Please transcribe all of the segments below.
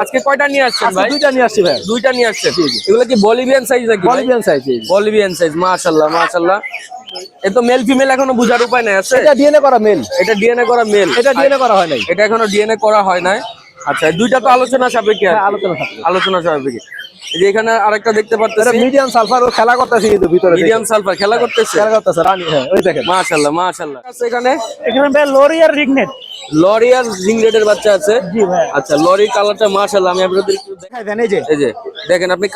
আজকে কয়টা নিয়ে আসছেন ভাই? দুইটা নিয়ে আসছি ভাই। দুইটা নিয়ে আসছেন। এগুলো কি বলিভিয়ান সাইজ নাকি? Bolivian size. বলিভিয়ান সাইজ, মাশাআল্লাহ মাশাআল্লাহ। এ তো মেল ফিমেল এখনো বুঝার উপায় নাই আছে? এটা ডিএনএ করা মেল। এটা ডিএনএ করা মেল। এটা ডিএনএ করা হয় নাই। এটা এখনো ডিএনএ করা হয় নাই। আচ্ছা, দুইটা তো আলোচনা সাপেক্ষে। হ্যাঁ, আলোচনা সাপেক্ষে। আলোচনা সাপেক্ষে। এই যে এখানে আরেকটা দেখতে পারতেছি, এটা মিডিয়াম সালফার ও খেলা করতেছে কিন্তু ভিতরে। মিডিয়াম সালফার খেলা করতেছে। খেলা করতেছে রানী। হ্যাঁ, ওই দেখেন। মাশাআল্লাহ মাশাআল্লাহ। আছে এখানে ভাই লরিয়ার রিগনেট। লরিয়ার রিংরেডের বাচ্চা আছে। জি ভাই। আচ্ছা, লরি কালারটা মাশাআল্লাহ আমি আপনাদের একটু দেখাই দেন। এই যে দেখেন আপনি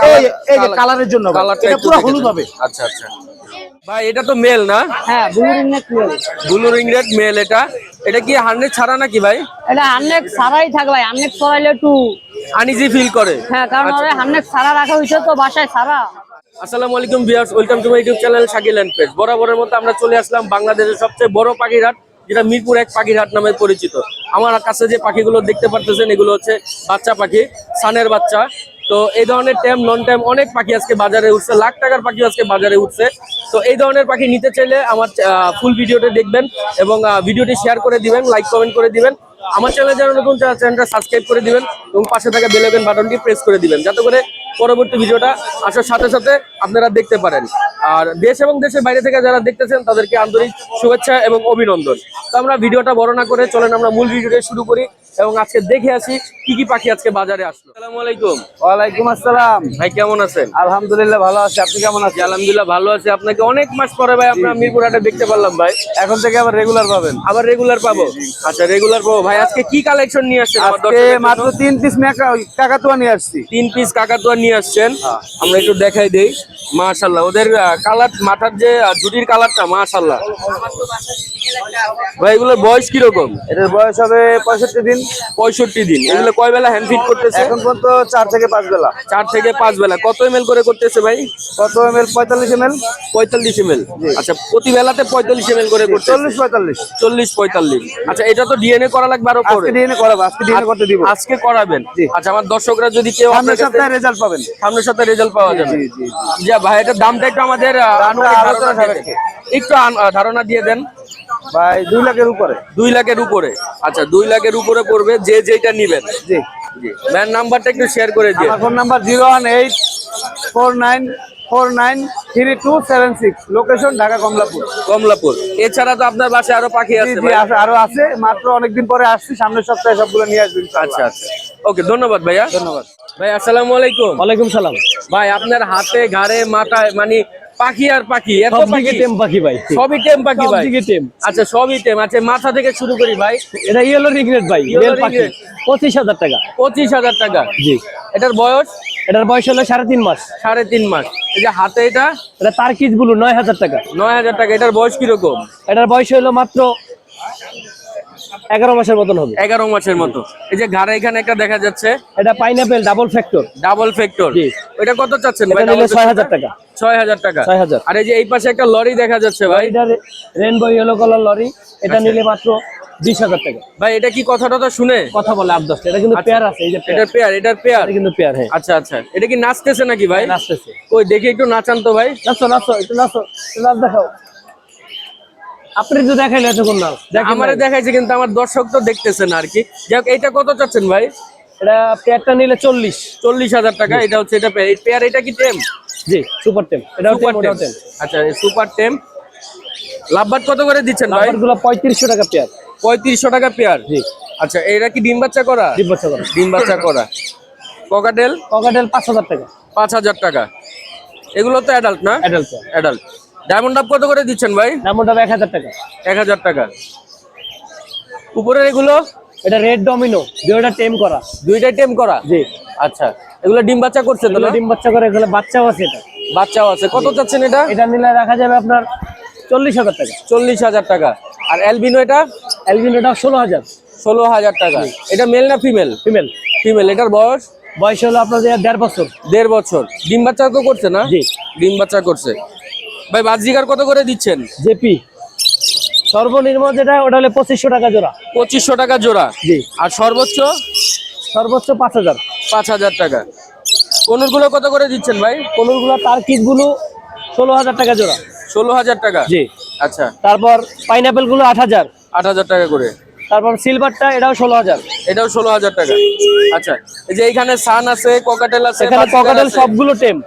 এই যে কালারের জন্য কালারটা এটা একটু পুরো দেখে হলুদ দেন। হবে। আচ্ছা আচ্ছা ভাই, এটা তো মেল না? হ্যাঁ, ব্লু রিংনেট মেল। ব্লু রিংরেড মেল। এটা কি হান্ড্রেড ছাড়া নাকি ভাই? এটা হান্নেক সারাই থাক ভাই, হান্নেক সরাইলে একটু আনইজি ফিল করে। হ্যাঁ, কারণ ওরে হান্নেক সারা রাখা হয়েছে তো বাসায় সারা। আসসালামু আলাইকুম viewers, welcome to my YouTube channel Shakil and page. বরাবরের মতো আমরা চলে আসলাম বাংলাদেশের সবচেয়ে বড় পাখির হাট, যেটা মিরপুর 1 পাখির হাট নামে পরিচিত। আমার কাছে যে পাখিগুলো দেখতে পারতেছেন এগুলো হচ্ছে বাচ্চা পাখি, সানের বাচ্চা। তো এই ধরনের টেম নন টেম অনেক পাখি আজকে বাজারে উঠছে, লাখ টাকার পাখি আজকে বাজারে উঠছে। তো এই ধরনের পাখি নিতে চাইলে আমার ফুল ভিডিওটা দেখবেন এবং ভিডিওটি শেয়ার করে দিবেন, লাইক কমেন্ট করে দিবেন। আমার চ্যানেলে যারা নতুন, চ্যানেলটা সাবস্ক্রাইব করে দিবেন এবং পাশে থাকা বেল আইকন বাটনটি প্রেস করে দিবেন, যাতে করে পরবর্তী ভিডিওটা আসার সাথে সাথে আপনারা দেখতে পারেন। আর দেশ এবং দেশের বাইরে থেকে যারা দেখতেছেন তাদেরকে আন্তরিক শুভেচ্ছা এবং অভিনন্দন। তো আমরা ভিডিওটা বড় না করে চলেন আমরা মূল ভিডিওটা শুরু করি এবং আজকে দেখে আসি কি কি পাখি আজকে বাজারে আসলো। আসসালামু আলাইকুম। ওয়ালাইকুম আসসালাম। ভাই কেমন আছেন? আলহামদুলিল্লাহ ভালো আছি। আপনি কেমন আছেন? আলহামদুলিল্লাহ ভালো আছি। আপনাকে অনেক মাস পরে ভাই আমরা মিরপুর হাটে দেখতে পারলাম ভাই। এখন থেকে আবার রেগুলার পাবেন। আবার রেগুলার পাবো? আচ্ছা, রেগুলার পাবো। ভাই আজকে কি কালেকশন নিয়ে আসছেন? আজকে মাত্র 3 পিস কাকাতুয়া নিয়ে আসছি। 3 পিস কাকাতুয়া নিয়ে আসছেন। আমরা একটু দেখাই দেই। মাশাআল্লাহ, ওদের কালার, মাথার যে জুটির কালারটা মাশাআল্লাহ। ভাই এগুলোর বয়স কি রকম? এটার বয়স হবে 65 দিন। 65 দিন। এগুলো কয় বেলা হ্যান্ড ফিট করতেছে? এখন পর্যন্ত 4 থেকে 5 বেলা। 4 থেকে 5 বেলা। কত এমএল করে করতেছে ভাই? কত এমএল? 45 এমএল। 45 এমএল। আচ্ছা, প্রতি বেলাতে 45 এমএল করে করতেছে। 40-45। 40-45। আচ্ছা, এটা তো ডিএনএ করা লাগবে আরো পরে। আজকে ডিএনএ করাবো, আজকে ডিএনএ করতে দিব। আজকে করাবেন? জি। আচ্ছা, আমার দর্শকরা যদি কেউ সামনের সপ্তাহে রেজাল্ট পাবেন। সামনের সপ্তাহে রেজাল্ট পাওয়া যাবে। জি জি। জি ভাই, এটার দামটা একটু আমাদের আলোচনা সাপেক্ষে একটু ধারণা দিয়ে দেন ভাই। 2 লাখের উপরে। 2 লাখের উপরে। আচ্ছা, 2 লাখের উপরে পড়বে যে যেটা নিবেন। জি জি। ম্যান নাম্বারটা একটু শেয়ার করে দিন। আমার phone number 01849493276। Location Dhaka Kamalapur. Kamalapur. এছাড়া তো আপনার বাসায় আরো পাখি জি আছে জি, ভাই? আরো আছে। মাত্র অনেকদিন পরে আসছি, সামনের সপ্তাহে সবগুলো নিয়ে আসবেন। আচ্ছা আচ্ছা, ওকে, ধন্যবাদ ভাইয়া। ধন্যবাদ ভাই আসসালামু আলাইকুম। ওয়ালাইকুম সালাম। ভাই আপনার হাতে ঘাড়ে মাথায় মানে পাখি আর পাখি, এত পাখি। টেম পাখি ভাই। সবই টেম পাখি ভাই? সবদিকে টেম। আচ্ছা, সবই টেম। আচ্ছা, মাথা থেকে শুরু করি ভাই। এটা ইয়েলো রিগনেট ভাই। Yellow মেল পাখি। ringlet। 25,000 টাকা। 25,000 টাকা। জি। এটার বয়স? এটার বয়স হলো 3.5 মাস। 3.5 মাস। এই যে হাতে এটা এটা তার্কিজ ব্লু, 9,000 টাকা। 9,000 টাকা। এটার বয়স কিরকম? এটার বয়স হলো মাত্র 11 মাসের মতন হবে। 11 মাসের মতো। এই যে ঘাড়ে এখানে একটা দেখা যাচ্ছে, এটা pineapple double factor. Double factor. জি। এটা কত চাচ্ছেন ভাই? এটা নিলে 6,000 টাকা। 6,000 টাকা। 6,000। আর এই যে এই পাশে একটা লরি দেখা যাচ্ছে ভাই। এটা রেনবো ইয়েলো কালার লরি। এটা নিলে মাত্র 20,000 টাকা। ভাই এটা কি কথাটা শুনে কথা বলে 8-10টা। এটা কিন্তু পেয়ার আছে। এই যে এটার পেয়ার? এটার পেয়ার এটা কিন্তু পেয়ার। হ্যাঁ, আচ্ছা আচ্ছা। এটা কি নাচতেছে নাকি ভাই? নাচতেছে। কই দেখি একটু নাচান তো ভাই। নাচো নাচো, একটু নাচো, একটু নাচ দেখাও। আপনি তো দেখাইলে এতক্ষণ নাচ আমারে দেখাইছে কিন্তু আমার দর্শক তো দেখতেছে না আর কি। যাক, এইটা কত চাচ্ছেন ভাই? এটা পেয়ারটা নিলে 40,000 টাকা। এটা হচ্ছে এটা পেয়ার। এই পেয়ার এটা কি টেম? জি, সুপার টেম। এটা সুপার টেম। আচ্ছা, সুপার টেম। লাভবাট কত করে দিচ্ছেন ভাই? নাম্বারগুলো 3500 টাকা পেয়ার। 3500 টাকা পেয়ার। জি। আচ্ছা, এরা কি ডিম বাচ্চা করা? ডিম বাচ্চা করে। ডিম বাচ্চা করা। ককাটেল? ককাটেল 5,000 টাকা। 5,000 টাকা। এগুলো তো অ্যাডাল্ট না? অ্যাডাল্ট। অ্যাডাল্ট। ডায়মন্ড ডাব কত করে দিচ্ছেন ভাই? ডায়মন্ড ডাব 1,000 টাকা। 1,000 টাকা। উপরের এগুলো? এটা রেড ডমিনো, দুইটা টেম করা। দুইটাই টেম করা? জি। আচ্ছা, এগুলো ডিম বাচ্চা করছেন তো না? ডিম বাচ্চা করে, এগুলো বাচ্চাও আছে। এটা বাচ্চাও আছে। কত চাচ্ছেন এটা? এটা নিলে রাখা যাবে আপনার 40,000 টাকা। 40,000 টাকা। আর অ্যালবিনো এটা? অ্যালবিনোটা 16,000। 16,000 টাকা। এটা মেল না ফিমেল? ফিমেল। ফিমেল। এটার বয়স? বয়স হলো আপনার 1.5 বছর। 1.5 বছর। ডিম বাচ্চা তো করছে না? জি। ডিম বাচ্চা করছে। ভাই বাজিকার কত করে দিচ্ছেন? জেপি সর্বনিম্ন যেটা, ওটা হলে 2500 টাকা জোড়া। 2500 টাকা জোড়া। জি। আর সর্বোচ্চ? সর্বোচ্চ 5,000। 5,000 টাকা। কোনগুলো কত করে দিচ্ছেন ভাই? কোনগুলো তার্কিজ গুলো 16,000 টাকা জোড়া। 16,000 টাকা। জি। আচ্ছা। তারপর পাইনাপেল গুলো 8,000। 8,000 টাকা করে। তারপর সিলভারটা এটাও 16,000। এটাও 16,000 টাকা। আচ্ছা, এই যে এইখানে সান আছে, ককাটেল আছে, এখানে বাজিগার ককাটেল আছে। সবগুলো টেম,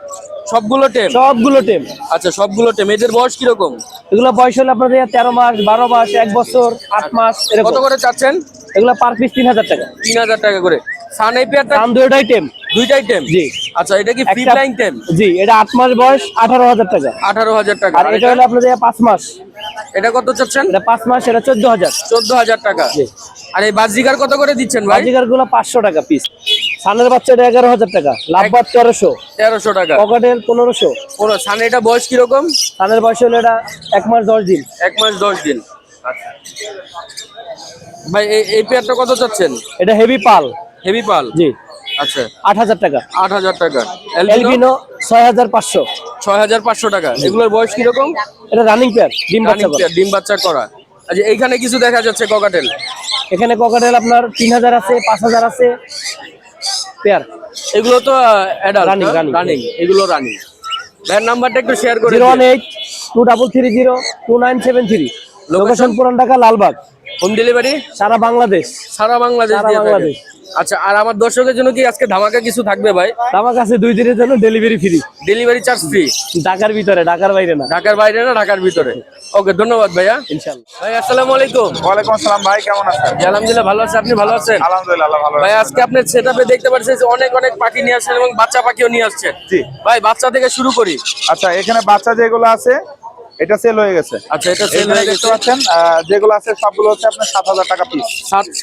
সবগুলো টেম। সবগুলো টেম। আচ্ছা, সবগুলো টেম। এদের বয়স কিরকম? এগুলো বয়স হলে আপনাদের 13 মাস, 12 মাস, 1 বছর, 8 মাস এরকম। কত করে চাচ্ছেন? এগুলো পার পিস 3,000 টাকা। 3,000 টাকা করে। সান এই পেয়ারটা দাম দুটোই টেম। দুইটাই টেম? জি। আচ্ছা, এটা কি ফ্রি একটা- ফ্লাইং টেম? জি, এটা 8 মাস বয়স, 18,000 টাকা। 18,000 টাকা। আর এটা হলো আপনাদের 5 মাস। এটা কত চাচ্ছেন? এটা 5 মাস, এটা 14,000। 14,000 টাকা। জি। আর এই বাজিগার কত করে দিচ্ছেন ভাই? বাজিগার গুলো 500 টাকা পিস। সানের বাচ্চাটা 11,000 টাকা। লাভবাদ 1300। 1300 টাকা। ককাটেল 1500। কোন সানে এটা বয়স কিরকম? সানের বয়স হলো এটা 1 মাস 10 দিন। 1 মাস 10 দিন। আচ্ছা ভাই, এই পেয়ারটা কত চাচ্ছেন? এটা হেভি পাল। হেভি পাল? জি। আচ্ছা, 8,000 টাকা। 8,000 টাকা। এলবিনো 6,500। 6,500 টাকা। এগুলোর বয়স কিরকম? এটা রানিং পেয়ার, ডিম বাচ্চা রানিং করে। পেয়ার, ডিম বাচ্চা করা। আচ্ছা, এইখানে কিছু দেখা যাচ্ছে ককাটেল। এখানে ককাটেল আপনার 3,000 আছে, 5,000 আছে পেয়ার। এগুলো তো অ্যাডাল্ট, Running, running। রানিং। এগুলো রানিং। ভাইয়ের নাম্বারটা একটু শেয়ার করে দিন। 018-2330-2973। লোকেশন পুরান ঢাকা, লালবাগ। হোম ডেলিভারি সারা বাংলাদেশ। সারা বাংলাদেশ সারা দিয়ে থাকে। বাংলাদেশ। আচ্ছা, আর আমার দর্শকের জন্য কি আজকে ধামাকা কিছু থাকবে ভাই? আমার কাছে 2 দিনের জন্য delivery free. Delivery charge free? ঢাকার ভিতরে, ঢাকার বাইরে না। ঢাকার বাইরে না, ঢাকার ভিতরে। ওকে, ধন্যবাদ ভাইয়া। ইনশাআল্লাহ। ভাই আসসালামু আলাইকুম। ওয়ালাইকুম আসসালাম ভাই, কেমন আছেন? জি, আলহামদুলিল্লাহ ভালো আছি। আপনি ভালো আছেন? আলহামদুলিল্লাহ আল্লাহ ভালো ভাই রাখছে। আজকে আপনার সেটআপে দেখতে পাচ্ছি যে অনেক অনেক পাখি নিয়ে আসছেন এবং বাচ্চা পাখিও নিয়ে আসছেন। জি। ভাই বাচ্চা থেকে শুরু করি। আচ্ছা, এখানে বাচ্চা যেগুলো আছে এটা সেল হয়ে গেছে। আচ্ছা, এটা সেল এখানে হয়ে দেখতে গেছে। পাচ্ছেন যেগুলো আছে সবগুলো হচ্ছে আপনার 7,000 টাকা পিস।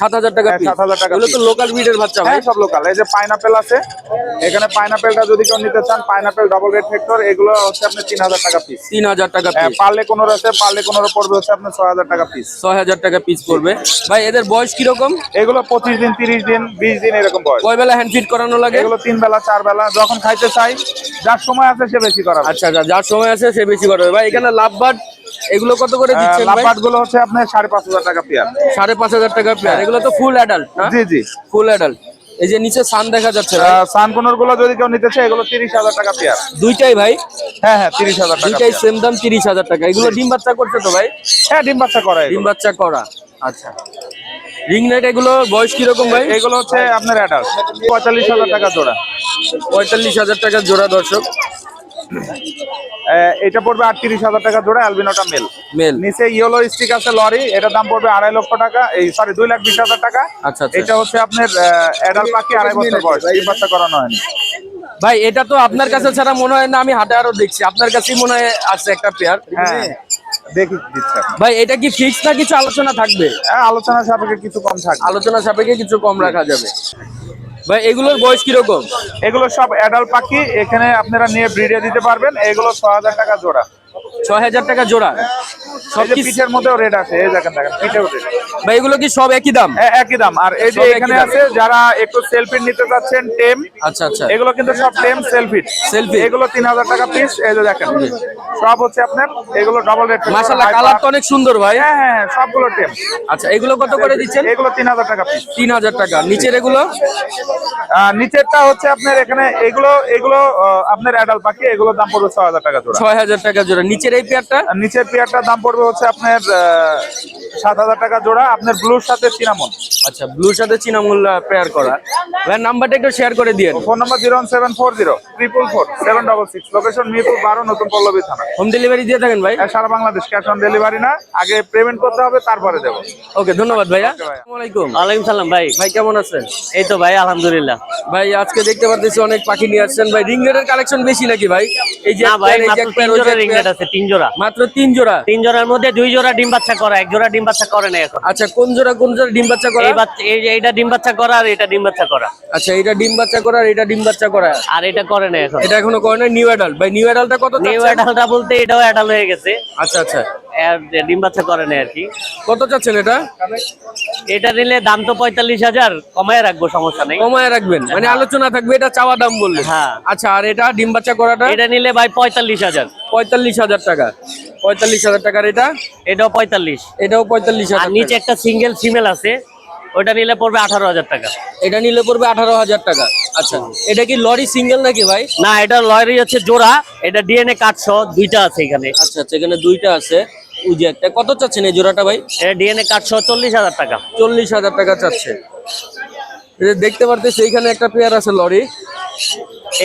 7,000 টাকা হ্যাঁ, piece। 7,000 টাকা এগুলো তো piece। লোকাল ব্রিডের বাচ্চা ভাই। হ্যাঁ, সব লোকাল। এই যে পাইনাপেল আছে, এখানে পাইনাপেলটা যদি কেউ নিতে চান, পাইনাপেল ডাবল রেড ফ্যাক্টর, এগুলো হচ্ছে আপনার 3,000 টাকা পিস। 3,000 টাকা পিস। পার্লে কোনোর আছে, পার্লে কোনোর পড়বে হচ্ছে আপনার 6,000 টাকা পিস। 6,000 টাকা পিস পড়বে। ভাই এদের বয়স কিরকম? এগুলো 25 দিন, 30 দিন, 20 দিন এরকম বয়স। কয় বেলা হ্যান্ড ফিট করানো লাগে? এগুলো 3 বেলা 4 বেলা যখন খাইতে চাই, যার সময় আছে সে বেশি করাবে। আচ্ছা আচ্ছা, যার সময় আছে সে বেশি করবে। ভাই এখানে লাভবার্ড এগুলো কত করে দিচ্ছেন ভাই? লাভবার্ড গুলো হচ্ছে আপনার 5,500 টাকা পেয়ার। 5,500 টাকা পেয়ার। এগুলো তো ফুল অ্যাডাল্ট না? জি জি। Full adult. এই যে নিচে সান দেখা যাচ্ছে ভাই। সানকোনর গুলো যদি কেউ নিতে চায়, এগুলো 30,000 টাকা পেয়ার। দুইটাই ভাই? হ্যাঁ হ্যাঁ, 30,000 টাকা দুইটাই পেয়ার। সেম দাম, 30,000 টাকা। এগুলো ডিম বাচ্চা করছে তো ভাই? হ্যাঁ, ডিম বাচ্চা করা ডিম এগুলো। বাচ্চা করা। আচ্ছা, রিং নেট এগুলো বয়স কিরকম ভাই? এগুলো হচ্ছে আপনার অ্যাডাল্ট, 45,000 টাকা জোড়া। 45,000 টাকা জোড়া দর্শক। এটা পড়বে 38,000 টাকা জোড়া, অ্যালবিনোটা মেল। মেল। নিচে ইয়েলো স্টিক আছে লরি, এটার দাম পড়বে 2.5 লক্ষ টাকা, এই সরি 2,20,000 টাকা। আচ্ছা আচ্ছা। এটা হচ্ছে আপনার অ্যাডাল্ট পাখি, 2.5 বছর বয়স, ডিম বাচ্চা করানো হয়নি। ভাই এটা তো আপনার কাছে ছাড়া মনে হয় না, আমি হাটে আরো দেখছি আপনার কাছেই মনে হয় আছে একটা পেয়ার। হ্যাঁ, দেখি দিচ্ছি আপনাকে। ভাই এটা কি ফিক্স না কিছু আলোচনা থাকবে? হ্যাঁ, আলোচনা সাপেক্ষে কিছু কম থাকবে। আলোচনা সাপেক্ষে কিছু কম রাখা যাবে। ভাই এগুলোর বয়স কিরকম? এগুলো সব অ্যাডাল্ট পাখি, এখানে আপনারা নিয়ে ব্রিডে দিতে পারবেন। এগুলো 6,000 টাকা জোড়া। 6,000 টাকা জোড়া। সব এই যে কি? পিঠের মধ্যেও রেড আছে, এই দেখেন দেখেন পিঠেও রেড। ভাই এগুলো কি সব একই দাম? একই দাম। আর এই যে সব একই এখানে দাম। আছে যারা একটু সেলফি নিতে চাচ্ছেন, টেম, আচ্ছা আচ্ছা। এগুলো কিন্তু সব টেম সেলফি। Selfie। এগুলো 3,000 টাকা পিস। এই যে দেখেন সব হচ্ছে আপনার, এগুলো ডাবল রেড। মাশাআল্লাহ, কালার তো অনেক সুন্দর ভাই। হ্যাঁ হ্যাঁ, সবগুলো টেম। আচ্ছা, এগুলো কত করে দিচ্ছেন? এগুলো 3,000 টাকা পিস। 3,000 টাকা। নিচের এগুলো? নিচেরটা হচ্ছে আপনার এখানে এগুলো এগুলো আপনার অ্যাডাল্ট পাখি, এগুলোর দাম পড়বে 6,000 টাকা জোড়া। 6,000 টাকা জোড়া। নিচের এই পেয়ারটা? আর নিচের পেয়ারটার দাম পড়বে হচ্ছে আপনার 7,000 টাকা জোড়া, আপনার ব্লুর সাথে সিনামন। আচ্ছা, ব্লুর সাথে চিনামুল পেয়ার করা। ভাই নাম্বারটা একটু শেয়ার করে দিয়েন। ফোন নাম্বার 01740 লোকেশন মিরপুর 12, নতুন পল্লবী থানা। হোম ডেলিভারি দিয়ে থাকেন ভাই? সারা বাংলাদেশ, ক্যাশ অন ডেলিভারি না, আগে পেমেন্ট করতে হবে তারপরে দেবো। ওকে, ধন্যবাদ ভাইয়া। Okay, ভাইয়া। আসসালামু আলাইকুম। ওয়ালাইকুম সালাম ভাই। ভাই কেমন আছেন? এই তো ভাই, আলহামদুলিল্লাহ। ভাই আজকে দেখতে পাচ্ছি অনেক পাখি নিয়ে আসছেন ভাই। রিং নেটের কালেকশন বেশি নাকি ভাই? এই যে না এক ভাই, pair, এই যে মাত্র এক 3 pair, ওই যে জোড়া এক রিং pair। নেট আছে, 3 জোড়া। মাত্র 3 জোড়া? 3 জোড়ার মধ্যে 2 জোড়া ডিম বাচ্চা করা, 1 জোড়া ডিম বাচ্চা করে না এখন। আচ্ছা, কোন জোড়া ডিম বাচ্চা করা? এই বাচ্চা, এই যে এইটা ডিম বাচ্চা করা, আর এটা ডিম বাচ্চা করা, আচ্ছা, এটা ডিম বাচ্চা করা আর এটা ডিম বাচ্চা করা। আর এটা করে না এখন। এটা এখনো করে না। New adult. ভাই নিউ অ্যাডাল্টটা কত নিউ চাচ্ছেন? অ্যাডাল্টটা বলতে এটাও অ্যাডাল্ট হয়ে গেছে, আচ্ছা আচ্ছা। আর ডিম বাচ্চা করে না আর কি। কত চাচ্ছেন এটা? এটা নিলে দাম তো 45,000, কমায় রাখবো, সমস্যা নেই। কমায় রাখবেন মানে আলোচনা থাকবে, এটা চাওয়া দাম বললে? হ্যাঁ। আচ্ছা, আর এটা ডিম বাচ্চা করাটা? এটা নিলে ভাই 45,000। 45,000 টাকা। 45,000 টাকার এটা? এটাও 45। এটাও আর 45,000 নিচে একটা সিঙ্গেল ফিমেল আছে, ওটা নিলে পড়বে 18,000 টাকা। এটা নিলে পড়বে 18,000 টাকা। আচ্ছা, এটা কি লরি সিঙ্গেল নাকি ভাই? না, এটা লরি হচ্ছে জোড়া, এটা ডিএনএ কার্ড সহ দুইটা আছে এখানে। আচ্ছা আচ্ছা, এখানে দুইটা আছে। ওই যে একটা কত চাচ্ছেন এই জোড়াটা ভাই? এটা ডিএনএ কার্ড সহ 40,000 টাকা। 40,000 টাকা চাচ্ছে। এই যে দেখতে পারতেছি এইখানে একটা পেয়ার আছে লরি,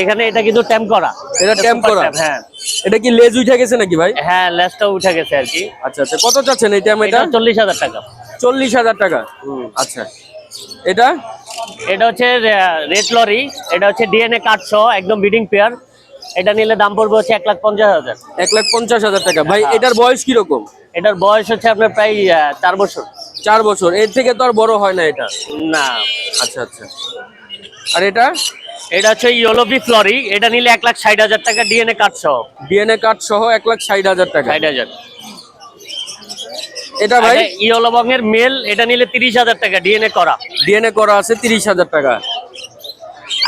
এখানে এটা কিন্তু ট্যাম্প করা। এটা ট্যাম্প super করা? tap, হ্যাঁ এটা কি লেজ উঠে গেছে নাকি ভাই? হ্যাঁ, লেজটা উঠে গেছে আর কি। আচ্ছা আচ্ছা, কত চাচ্ছেন এই ট্যাম্প? এটা এটা 40,000 টাকা। 40,000 টাকা। আচ্ছা, এটা এটা হচ্ছে রেড লরি, এটা হচ্ছে ডিএনএ কার্ড সহ একদম বিডিং পেয়ার। এটা নিলে দাম পড়বে হচ্ছে 1,50,000। 1,50,000 টাকা। ভাই হ্যাঁ। এটার বয়স কিরকম? এটার বয়স হচ্ছে আপনার প্রায় 4 বছর। 4 বছর, এর থেকে তো আর বড় হয় না এটা। না, আচ্ছা আচ্ছা। আর এটা এটা হচ্ছে ইয়েলোবি ফ্লরি, এটা নিলে 1,60,000 টাকা ডিএনএ কার্ড সহ। ডিএনএ কার্ড সহ 1,60,000 টাকা। 60,000। এটা ভাই ইয়েলো বঙের মেল, এটা নিলে 30,000 টাকা ডিএনএ করা। ডিএনএ করা আছে 30,000 টাকা।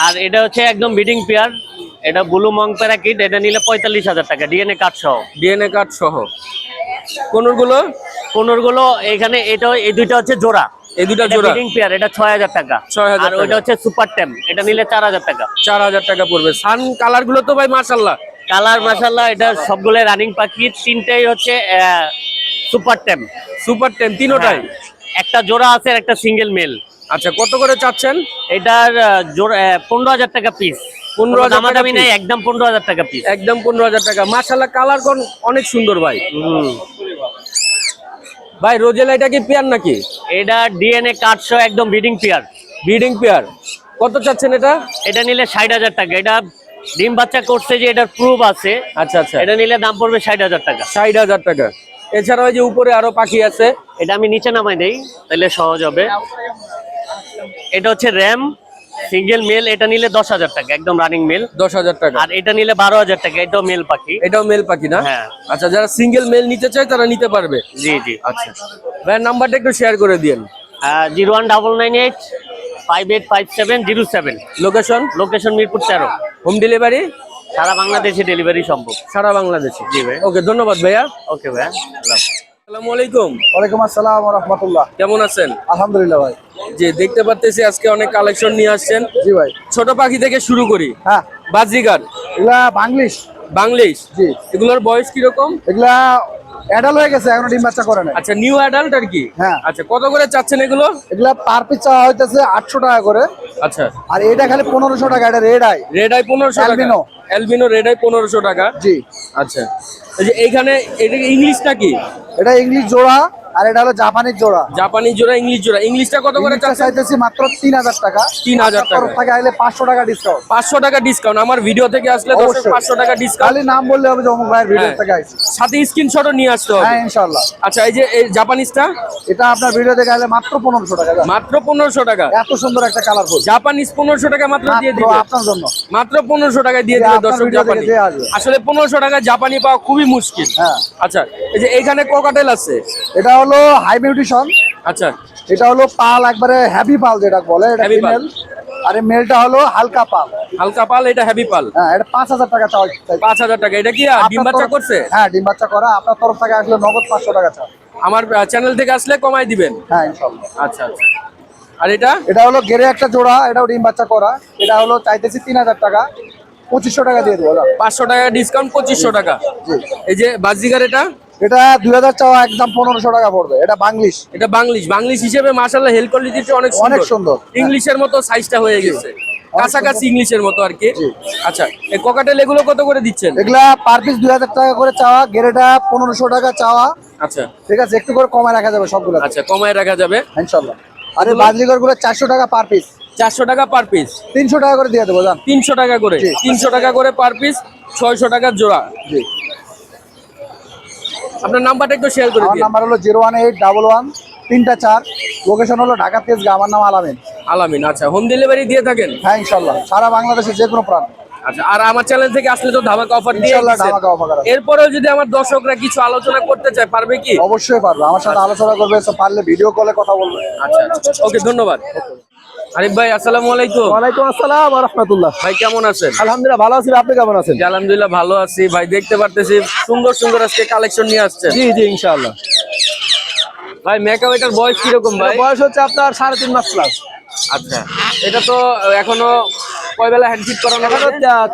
আর এটা হচ্ছে একদম বিডিং পেয়ার, এটা ব্লু মং প্যারাকিট, এটা নিলে 45,000 টাকা ডিএনএ কার্ড সহ। ডিএনএ কার্ড সহ। কোনগুলো? কোনগুলো এখানে, এটা এই দুইটা হচ্ছে জোড়া। এই দুটা জোড়া বিডিং পেয়ার, এটা 6,000 টাকা। 6,000 আর ওইটা টাকা। হচ্ছে সুপার ট্যাম, এটা নিলে 4,000 টাকা। 4,000 টাকা পড়বে। সান কালার গুলো তো ভাই মাশাআল্লাহ। কালার মাশাআল্লাহ, এটা সবগুলো রানিং পাখি, তিনটাই হচ্ছে সুপার ট্যাম। সুপার টেন তিনোটাই? একটা জোড়া আছে আর একটা সিঙ্গেল মেল। আচ্ছা, কত করে চাচ্ছেন? এটার জোড়া 15,000 টাকা পিস। 15,000 টাকা দামাদামি piece? নাই, একদম 15,000 টাকা পিস। একদম 15,000 টাকা। মাশাআল্লাহ, কালার কোন অনেক সুন্দর ভাই। ভাই রোজেলা এটা কি পেয়ার নাকি? এটা ডিএনএ কার্ড সহ একদম বিডিং পেয়ার। Breeding pair. কত চাচ্ছেন এটা? এটা নিলে 60,000 টাকা। এটা ডিম বাচ্চা করছে যে, এটার প্রুফ আছে। আচ্ছা আচ্ছা, এটা নিলে দাম পড়বে 60,000 টাকা। 60,000 টাকা। এছাড়া ওই যে উপরে আরো পাখি আছে। এটা আমি নিচে নামাই দেই, তাহলে সহজ হবে। এটা হচ্ছে র্যাম সিঙ্গেল মেল, এটা নিলে 10,000 টাকা, একদম রানিং মেল। 10,000 টাকা। আর এটা নিলে 12,000 টাকা, এটাও মেল পাখি। এটাও মেল পাখি না? হ্যাঁ। আচ্ছা, যারা সিঙ্গেল মেল নিতে চায় তারা নিতে পারবে। জি জি। আচ্ছা ভাই, নাম্বারটা একটু শেয়ার করে দিন। 01998585707। Location? Location Mirpur 13। Home delivery? সারা বাংলাদেশে ডেলিভারি সম্ভব। সারা বাংলাদেশে? জি ভাই। ওকে, ধন্যবাদ ভাইয়া। ওকে ভাইয়া। আসসালামু আলাইকুম। ওয়ালাইকুম আসসালাম ওয়া রাহমাতুল্লাহ। কেমন আছেন? আলহামদুলিল্লাহ ভাই। যে দেখতে পাচ্তেছি আজকে অনেক কালেকশন নিয়ে আসছেন। জি ভাই। ছোট পাখি থেকে শুরু করি। হ্যাঁ, বাজিগার, এগুলা বাংলিশ। বাংলিশ। জি। এগুলোর বয়স কিরকম? এগুলা অ্যাডাল্ট হয়ে গেছে, এখনো ডিম বাচ্চা করে নাই। আচ্ছা, নিউ অ্যাডাল্ট আর কি? হ্যাঁ। আচ্ছা, কত করে চাচ্ছেন এগুলো? এগুলা পার পিস চাওয়া হইতেছে 800 টাকা করে। আচ্ছা, আর এটা খালি 1500 টাকা, এটা রেড আই। রেড আই 1500 টাকা। Albino। অ্যালবিনো রেড আই 1500 টাকা। জি। আচ্ছা, এই যে এইখানে এটা ইংলিশ নাকি? এটা ইংলিশ জোড়া, আর এটা হলো জাপানিজ জোড়া। জাপানি জোড়া, ইংলিশ জোড়া। ইংলিশটা কত করে ইংলিশটা চাচ্ছেন? চাইতেছি মাত্র 3,000 টাকা। 3,000 আপনার তরফ টাকা। থেকে আইলে 500 টাকা ডিসকাউন্ট। 500 টাকা ডিসকাউন্ট। আমার ভিডিও থেকে আসলে দর্শক অবশ্যই। 500 টাকা ডিসকাউন্ট। খালি নাম বললে হবে যে অমুক ভাইয়ের ভিডিও হ্যাঁ। থেকে আইছি। সাথে স্ক্রিনশটও নিয়ে আসতে হবে। হ্যাঁ, ইনশাআল্লাহ। আচ্ছা, এই যে এই জাপানিজটা এটা আপনার ভিডিও থেকে আইলে মাত্র 1500 টাকা। মাত্র 1500 টাকা। এত সুন্দর একটা কালারফুল। জাপানিজ 1500 টাকা মাত্র দিয়ে মাত্র দিবে। আপনার জন্য। মাত্র 1500 টাকায় দিয়ে যে দিবে আপনার দর্শক ভিডিও থেকে জাপানি। যে আসবে। আসলে 1500 টাকায় জাপানি পাওয়া খুবই মুশকিল। হ্যাঁ। আচ্ছা, এই যে এইখানে কোকাটেল আছে। এটা হলো হাই মিউটেশন। আচ্ছা, এটা হলো পাল, একবারে হেভি পাল যেটা বলে, এটা Heavy পাল। ফিমেল। আর এই মেলটা হলো হালকা পাল। হালকা পাল, এটা হেভি পাল। হ্যাঁ, এটা 5,000 টাকা চাওয়া চাই। 5,000 টাকা। এটা কি ডিম আপনার বাচ্চা তরফ- করছে? হ্যাঁ, ডিম বাচ্চা করা। আপনার তরফ থেকে আসলে নগদ 500 টাকা চাও। আমার চ্যানেল থেকে আসলে কমাই দিবেন। হ্যাঁ, ইনশাআল্লাহ। আচ্ছা আচ্ছা। আর এটা? এটা হলো গেরে একটা জোড়া, এটাও ডিম বাচ্চা করা। এটা হলো চাইতেছি 3,000 টাকা, 2,500 টাকা দিয়ে দেবো। 500 টাকা ডিসকাউন্ট, 2500 টাকা। জি। এই যে বাজিগার, এটা? এটা 2,000 চাওয়া, একদম 1,500 টাকা পড়বে। এটা বাংলিশ। এটা বাংলিশ। বাংলিশ হিসেবে মাশাআল্লাহ হেল কোয়ালিটিটা অনেক অনেক সুন্দর। ইংলিশের মতো সাইজটা হয়ে গেছে, কাছাকাছি ইংলিশের মতো আর কি। জি। আচ্ছা, এই কোকাটেল এগুলো কত করে দিচ্ছেন? এগুলা পার পিস 2,000 টাকা করে চাওয়া, গেরেটা 1,500 টাকা চাওয়া। আচ্ছা ঠিক আছে, একটু করে কমায় রাখা যাবে সবগুলো। আচ্ছা, কমায় রাখা যাবে। ইনশাআল্লাহ। আর এই বাজলিগর গুলো 400 টাকা পার পিস। 400 টাকা পার পিস। 300 টাকা করে দিয়ে দেবো, জান। 300 টাকা করে। জি। 300 টাকা করে পার পিস, 600 টাকা জোড়া। জি। আপনার নাম্বারটা একটু শেয়ার করে আমার দিন। নাম্বার হলো 01811 3টা 4। লোকেশন হলো ঢাকা তেজগাঁ। আমার নাম আলামিন। আলামিন। আচ্ছা, হোম ডেলিভারি দিয়ে থাকেন? হ্যাঁ, ইনশাআল্লাহ। সারা বাংলাদেশে যে কোনো প্রান্ত। আচ্ছা, আর আমার চ্যানেল থেকে আসলে তো ধামাকা অফার দিয়ে ইনশাআল্লাহ দিচ্ছেন। ধামাকা offer আছে। এরপরেও যদি আমার দর্শকরা কিছু আলোচনা করতে চায়, পারবে কি? অবশ্যই পারবে, আমার সাথে আলোচনা করবে, সব পারলে ভিডিও কলে কথা বলবে। আচ্ছা, ওকে, ধন্যবাদ। আরিফ ভাই, আসসালামু আলাইকুম। ওয়ালাইকুম আসসালাম ওয়া রাহমাতুল্লাহ। ভাই কেমন আছেন? আলহামদুলিল্লাহ ভালো আছি, আপনি কেমন আছেন? জি, আলহামদুলিল্লাহ ভালো আছি ভাই। দেখতে পারতেছি সুন্দর সুন্দর আজকে কালেকশন নিয়ে আসছেন। জি জি, ইনশাআল্লাহ। ভাই মেকআপ এটার বয়স কিরকম ভাই? বয়স হচ্ছে আপনার 3.5 মাস প্লাস। আচ্ছা, এটা তো এখনো কয় বেলা হ্যান্ড ফিট করানো লাগে?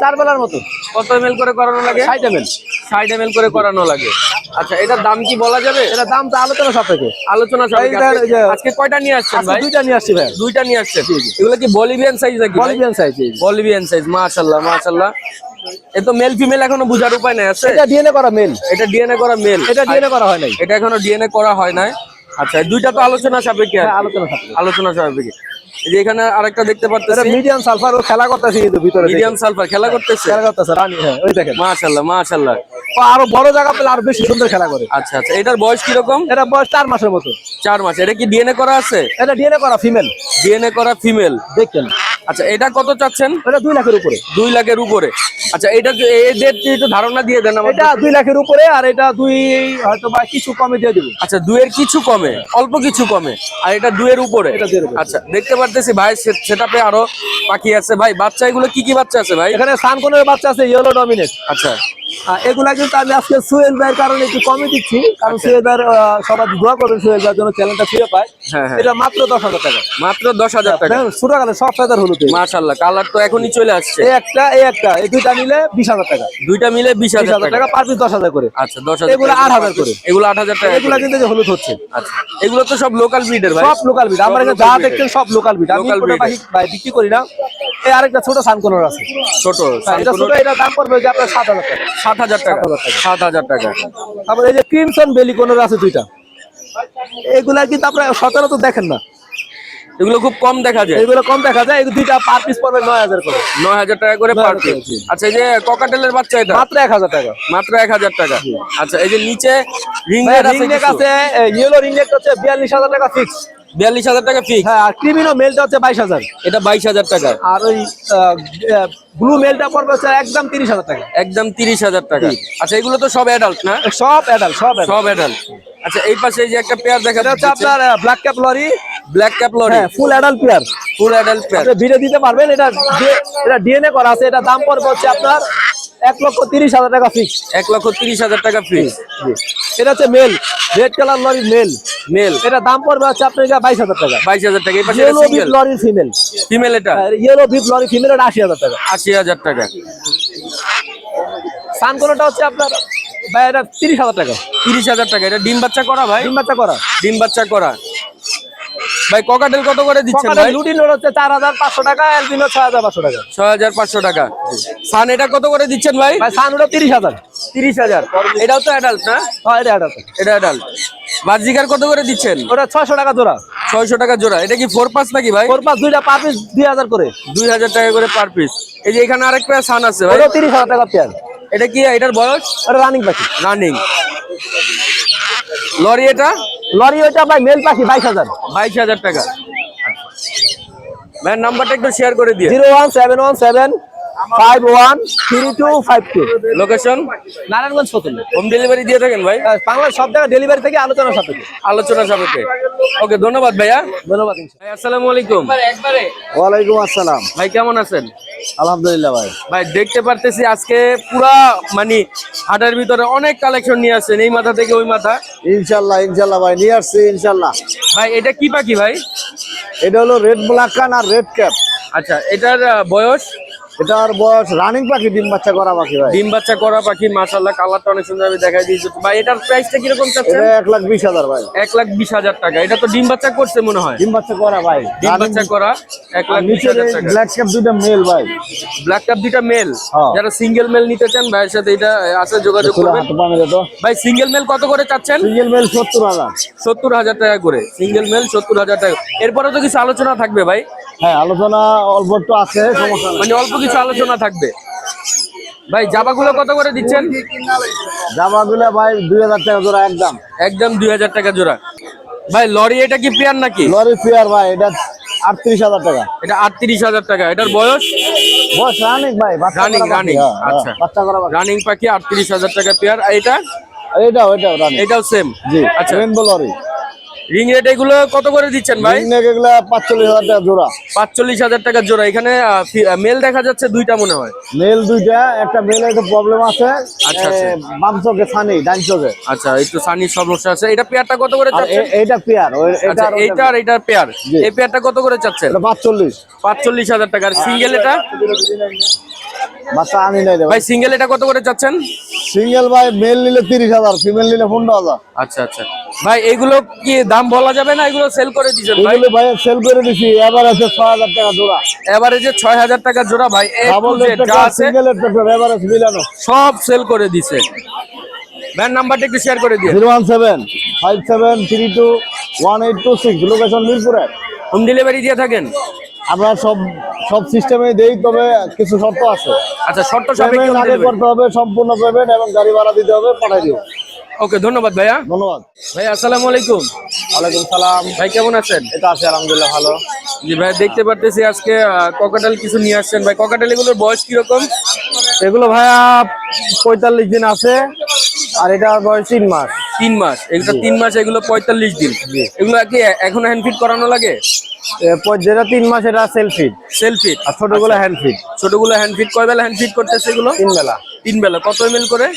4 বেলার মতো। কত ml করে করানো লাগে? 60 ml। 60 ml করে করানো লাগে। আচ্ছা, এটার দাম কি বলা যাবে? এটা দামটা আলোচনা সাপেক্ষে। আলোচনা সাপেক্ষে। এইটার এই যে- আজকে কয়টা নিয়ে আসছেন আজকে ভাই? দুইটা নিয়ে আসছি ভাই। দুইটা নিয়ে আসছেন। এগুলো কি বলিভিয়ান সাইজ নাকি? Bolivian size. বলিভিয়ান সাইজ, মাশাআল্লাহ মাশাআল্লাহ। এ তো মেল ফিমেল এখনো বোঝার উপায় নাই আছে? এটা ডিএনএ করা মেল, এটা ডিএনএ করা মেল, এটা ডিএনএ করা হয় নাই। এটা এখনো ডিএনএ করা হয় নাই। আচ্ছা, এই দুইটা তো আলোচনা সাপেক্ষে। হ্যাঁ, আলোচনা সাপেক্ষে। আলোচনা সাপেক্ষে। এই যে এখানে আরেকটা দেখতে এটা পারতেছি, মিডিয়াম সালফার, ও খেলা করতেছে কিন্তু ভিতরে। মিডিয়াম সালফার খেলা করতেছে। খেলা করতেছে রানী, হ্যাঁ ওই দেখেন। মাশাআল্লাহ মাশাআল্লাহ। ও আরো বড় জায়গা পেলে আরো বেশি সুন্দর খেলা করে। আচ্ছা আচ্ছা, এটার বয়স কিরকম? এটা বয়স 4 মাসের মতো। 4 মাস। এটা কি ডিএনএ করা আছে? এটা ডিএনএ করা ফিমেল, ডিএনএ করা ফিমেল। দেখছেন। আচ্ছা, এটা কত চাচ্ছেন? এটা 2 লাখের উপরে। 2 লাখের উপরে। আচ্ছা, এটা এদের একটু ধারণা দিয়ে দেন আমাদের। এটা 2 লাখের উপরে, আর এটা 2 হয়তো বা কিছু কমে দিয়ে দেব। আচ্ছা, 2 এর কিছু কমে, অল্প কিছু কমে, আর এটা 2 এর উপরে। এটা 2 এর উপরে। আচ্ছা, দেখতে পারতেছি ভাই সেটাপে আরো পাখি আছে ভাই। বাচ্চা এগুলো কি কি বাচ্চা আছে ভাই? এখানে সানকনের বাচ্চা আছে, ইয়েলো ডমিনেট। আচ্ছা এগুলা কিন্তু আমি আজকে সুহেল ভাইয়ের কারণে একটু কমে দিচ্ছি, কারণ সুহেল ভাইয়ের সবাই দোয়া করবেন সুহেল ভাইয়ের জন্য চ্যানেলটা ফিরে পায়। হ্যাঁ হ্যাঁ, এটা মাত্র 10,000 টাকা। মাত্র 10,000 টাকা। দেখুন ছোট কালে সব ফেদার হলুদ। মাশাআল্লাহ, কালার তো এখনই চলে আসছে। এই দুইটা নিলে 20,000 টাকা। দুইটা মিলে 20,000 20,000 টাকা, পার পিস 10,000 করে। আচ্ছা, 10,000। এগুলো 8,000 করে। এগুলো 8,000 টাকা। এগুলা কিন্তু যে হলুদ হচ্ছে। আচ্ছা, এগুলো তো সব লোকাল ব্রিডের ভাই। সব লোকাল বিট, আমার এখানে সব যা local breed দেখছেন সব লোকাল বিট। আমি Local কোনো breed ভাই বিক্রি করি না। এই আরেকটা ছোট সানকোনর আছে, ছোট এটা ছোট, এটা দাম পড়বে যে আপনার 7,000 টাকা। 7,000 টাকা। 7,000 টাকা। তারপর এই যে ক্রিমসন বেলি কোনর আছে দুইটা, এগুলা কিন্তু আপনারা সচরাচর দেখেন না, এগুলো খুব কম দেখা যায়। এগুলো কম দেখা যায়। এই দুইটা পার পিস পড়বে 9,000 করে। 9,000 টাকা করে 9,000 পার টাকা, পিস। জি। আচ্ছা, এই যে ককাটেলের বাচ্চা এটা মাত্র 1,000 টাকা। মাত্র 1,000 টাকা। আচ্ছা, এই যে নিচে রিং ভাই, নেক আছে, রিং নেক আছে, ইয়েলো রিং নেক হচ্ছে 42,000 টাকা ফিক্স। 42,000 টাকা ফিক্স। হ্যাঁ, আর ক্রিমিনো মেলটা হচ্ছে 22,000। এটা 22,000 টাকা। আর ওই ব্লু মেলটা পড়বে হচ্ছে একদম 30,000 টাকা। একদম 30,000 টাকা। আচ্ছা, এগুলো তো সব অ্যাডাল্ট না? সব অ্যাডাল্ট, সব অ্যাডাল্ট। সব অ্যাডাল্ট। আচ্ছা, এই পাশে এই যে একটা পেয়ার দেখা এটা হচ্ছে যাচ্ছে, আপনার black cap lory. Black cap lory, হ্যাঁ, full adult pair. Full adult pair. আপনি ভিডিও দিতে পারবেন। এটা ডিএনএ করা আছে। এটা দাম পড়বে হচ্ছে আপনার 1,30,000 টাকা ফিক্স। 1,30,000 টাকা ফিক্স। এটা হচ্ছে মেল, রেড কালার লরির মেল। মেল এটা দাম পড়বে হচ্ছে আপনার 22,000 টাকা। 22,000 টাকা। এই পাশে ইয়েলো বিট সিঙ্গেল লরির ফিমেল। ফিমেল, এটা ইয়েলো বিট লরি ফিমেল, এটা 80,000 টাকা। 80,000 টাকা। সানকোনোটা হচ্ছে আপনার ভাই এটা 30,000 টাকা। 30,000 টাকা। এটা ডিম বাচ্চা করা ভাই? ডিম বাচ্চা করা। ডিম বাচ্চা করা ভাই। ককাটেল কত করে দিচ্ছেন ভাই? লুটিনোর হচ্ছে 4,500 টাকা, অ্যালবিনো 6,500 টাকা। 6,500 টাকা। সান এটা কত করে দিচ্ছেন ভাই? ভাই সানটা 30,000। 30,000। এটাও তো অ্যাডাল্ট না? হ্যাঁ, এটা অ্যাডাল্ট। এটা অ্যাডাল্ট। বাজিকার কত করে দিচ্ছেন? ওটা 600 টাকা জোড়া। 600 টাকা জোড়া। এটা কি 4 পাস নাকি ভাই? 4 পাঁচ দুইটা পার পিস 2,000 করে। 2,000 টাকা করে পার পিস। এই যে এখানে আরেক পেয়ার সান আছে ভাই। ওটা 30,000 টাকা পেয়ার। এটা কি, এটার বয়স? ওটা রানিং পাখি। রানিং। লরি এটা? লরি ওইটা ভাই মেল পাখি 22,000। 22,000 টাকা। ভাই, নাম্বারটা একটু শেয়ার করে দিয়ে। 01717513252। Location? Narayanganj Fatullah. Home delivery দিয়ে থাকেন ভাই? বাংলার সব জায়গায় ডেলিভারি থেকে আলোচনা সাপেক্ষে। আলোচনা সাপেক্ষে। ওকে, ধন্যবাদ ভাইয়া। ধন্যবাদ। ভাই, আসসালামু আলাইকুম। ওয়ালাইকুম আসসালাম। ভাই, কেমন আছেন? আলহামদুলিল্লাহ ভাই। ভাই, দেখতে পারতেছি আজকে পুরা মানে হাটের ভিতরে অনেক কালেকশন নিয়ে আসছেন, এই মাথা থেকে ওই মাথা। ইনশাল্লাহ ইনশাল্লাহ ভাই, নিয়ে আসছি ইনশাল্লাহ। ভাই, এটা কি পাখি ভাই? এটা হলো রেড ব্ল্যাক কান আর রেড ক্যাপ। আচ্ছা, এটার বয়স? এটার বয়স রানিং পাখি, ডিম বাচ্চা করা পাখি ভাই। ডিম বাচ্চা করা পাখি, মাশাআল্লাহ, কালারটা অনেক সুন্দর আমি দেখাই দিয়েছি ভাই। এটার প্রাইসটা কিরকম চাচ্ছেন? এটা 1,20,000 ভাই। 1,20,000 টাকা। এটা তো ডিম বাচ্চা করছে মনে হয়। ডিম বাচ্চা করা ভাই। ডিম বাচ্চা করা, নিচে 1,20,000 টাকা। ব্ল্যাক ক্যাপ দুইটা মেল ভাই। ব্ল্যাক কাপ দুইটা মেল। হ্যাঁ। যারা সিঙ্গেল মেল নিতে চান ভাইয়ের সাথে এটা আছে, যোগাযোগ করবেন। ভাই, সিঙ্গেল মেল কত করে চাচ্ছেন? Single male 70,000। 70,000 টাকা করে সিঙ্গেল মেল, 70,000 টাকা। এরপরে তো কিছু আলোচনা থাকবে ভাই? হ্যাঁ, আলোচনা অল্প একটু আছে, সমস্যা নাই। মানে অল্প কিছু আলোচনা থাকবে। ভাই, জাবাগুলো কত করে দিচ্ছেন? জামাগুলা ভাই 2,000 টাকা জোড়া একদম। একদম 2,000 টাকা জোড়া। ভাই, লরি এটা কি পেয়ার নাকি? লরি পেয়ার ভাই, এটা 38,000 টাকা। এটা 38,000 টাকা। এটার বয়স? বস রানিং ভাই, বাচ্চা রানিং, করা পাখি। রানিং। হ্যাঁ, আচ্ছা, বাচ্চা করা পাখি। রানিং পাখি, 38,000 টাকা পেয়ার। আর এটা? এটাও রানিং। এটাও সেম? জি, আচ্ছা, রেনবো লরি। রিং রেট এগুলো কত করে দিচ্ছেন ভাই? রিং নেক এগুলা 45,000 টাকা জোড়া। 45,000 টাকা জোড়া। এখানে মেল দেখা যাচ্ছে দুইটা মনে হয়। মেল দুইটা, একটা মেল একটু প্রবলেম আছে। আচ্ছা, আচ্ছা। বাম চোখে ছানি, ডান চোখে। আচ্ছা, একটু সানির সমস্যা আছে। এটা পেয়ারটা কত করে আর চাচ্ছেন? এইটা পেয়ার, আচ্ছা, এইটা আর এইটার পেয়ার। জি। এই পেয়ারটা কত করে চাচ্ছেন? এটা 45। 45,000 টাকা। আর সিঙ্গেল এটা? বাচ্চা আনি নাই রে ভাই। ভাই সিঙ্গেল এটা কত করে চাচ্ছেন? সিঙ্গেল ভাই মেল নিলে 30,000, ফিমেল নিলে 15,000। আচ্ছা আচ্ছা ভাই এগুলো কি দাম বলা যাবে না, এগুলো সেল করে দিচ্ছেন ভাই? এগুলো ভাই সেল করে দিছি, এবার আছে 6,000 টাকা জোড়া। এভারেজে 6,000 টাকা জোড়া ভাই, ডাবল যা আছে সিঙ্গেলের ট্রাক্টর এভারেজ মিলানো। সব সেল করে দিছে। ভ্যান নাম্বারটা একটু শেয়ার করে দিন। 01757321826, লোকেশন মিরপুরে। হোম ডেলিভারি দিয়ে থাকেন? আমরা সব সিস্টেমে দেই, তবে কিছু শর্ত আছে। আচ্ছা শর্ত সাপেক্ষে পেমেন্ট আগে করতে হবে, সম্পূর্ণ পেমেন্ট, এবং গাড়ি ভাড়া দিতে হবে, পাঠাই দিও। ওকে ধন্যবাদ ভাইয়া। ধন্যবাদ ভাই আসসালামু আলাইকুম। ওয়ালাইকুম সালাম। ভাই কেমন আছেন? এটা আছে আলহামদুলিল্লাহ ভালো। জি ভাই দেখতে পারতেছি আজকে ককাটেল কিছু নিয়ে আসছেন ভাই। ককাটেল এগুলোর বয়স কিরকম? এগুলো ভাইয়া 45 দিন আছে, আর এটা বয়স 3 মাস। 3 মাস, এগুলো 3 মাস, এগুলো 45 দিন। এগুলো কি এখন হ্যান্ড ফিট করানো লাগে? যেটা 3 মাস এটা সেলফিট, সেলফি আর ছোটগুলো হ্যান্ড ফিট। ছোটগুলো হ্যান্ড ফিট, কয় বেলা হ্যান্ড ফিট করতেছে এগুলো? 3 বেলা। 3 বেলা। কত এমএল করে?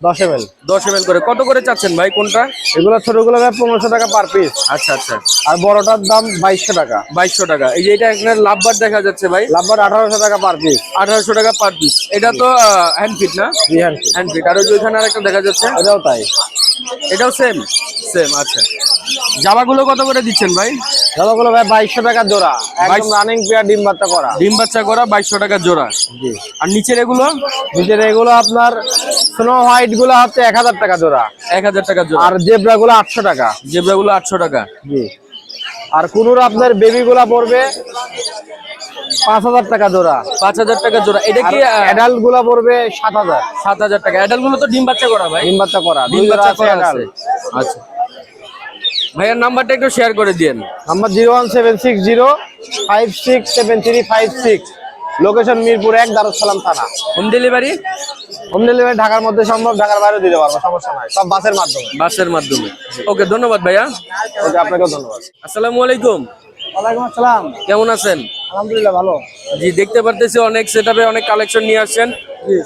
10 ml। 10 এমএল করে। কত করে চাচ্ছেন ভাই কোনটা? এগুলো ছোটগুলো ভাই 1500 টাকা পার পিস, আচ্ছা আচ্ছা আর বড়টার দাম 2200 টাকা। 2200 টাকা। এই যে এটা এখানে লাভবার দেখা যাচ্ছে ভাই, লাভবার 1800 টাকা পার পিস। 1800 টাকা পার পিস। এটা তো হ্যান্ড ফিট না? জি হ্যান্ড ফিট। Hand fit. আর ওই যে ওইখানে আরেকটা দেখা যাচ্ছে, এটাও তাই। এটাও সেম সেম। আচ্ছা জামাগুলো কত করে দিচ্ছেন ভাই? জামাগুলো ভাই 2200 টাকা জোড়া, একদম 22 রানিং পেয়ার, ডিম বাচ্চা করা। ডিম বাচ্চা করা 2200 টাকা জোড়া। জি। আর নিচের এগুলো? নিচের এগুলো আপনার স্নো হোয়াইট গুলো হচ্ছে 1000 টাকা জোড়া, 1000 টাকা জোড়া। আর জেব্রা গুলো 800 টাকা। জেব্রাগুলো 800 টাকা। জি। আর কুনুর আপনার বেবি গুলা পড়বে 5000 টাকা জোড়া। 5000 টাকা জোড়া। এটা কি অ্যাডাল্ট গুলা পড়বে 7000। 7000 টাকা। অ্যাডাল্ট গুলো তো ডিম বাচ্চা করা ভাই? ডিম বাচ্চা করা, ডিম দুই জোড়া বাচ্চা আছে করা অ্যাডাল্ট। আছে। আচ্ছা ভাইয়ার নাম্বারটা একটু শেয়ার করে দিন। নাম্বার 01760567356, লোকেশন মিরপুর 1, দারুস সালাম থানা। Home delivery? হোম ডেলিভারি ঢাকার মধ্যে সম্ভব, ঢাকার বাইরে দিতে পারবো, সমস্যা নাই, সব বাসের মাধ্যমে। বাসের মাধ্যমে। ওকে ধন্যবাদ ভাইয়া। ওকে, আপনাকেও ধন্যবাদ। আসসালামু আলাইকুম। ওয়ালাইকুম আসসালাম। কেমন আছেন? আলহামদুলিল্লাহ ভালো। জি দেখতে পারতেছি অনেক সেটআপে অনেক কালেকশন নিয়ে আসছেন। জি।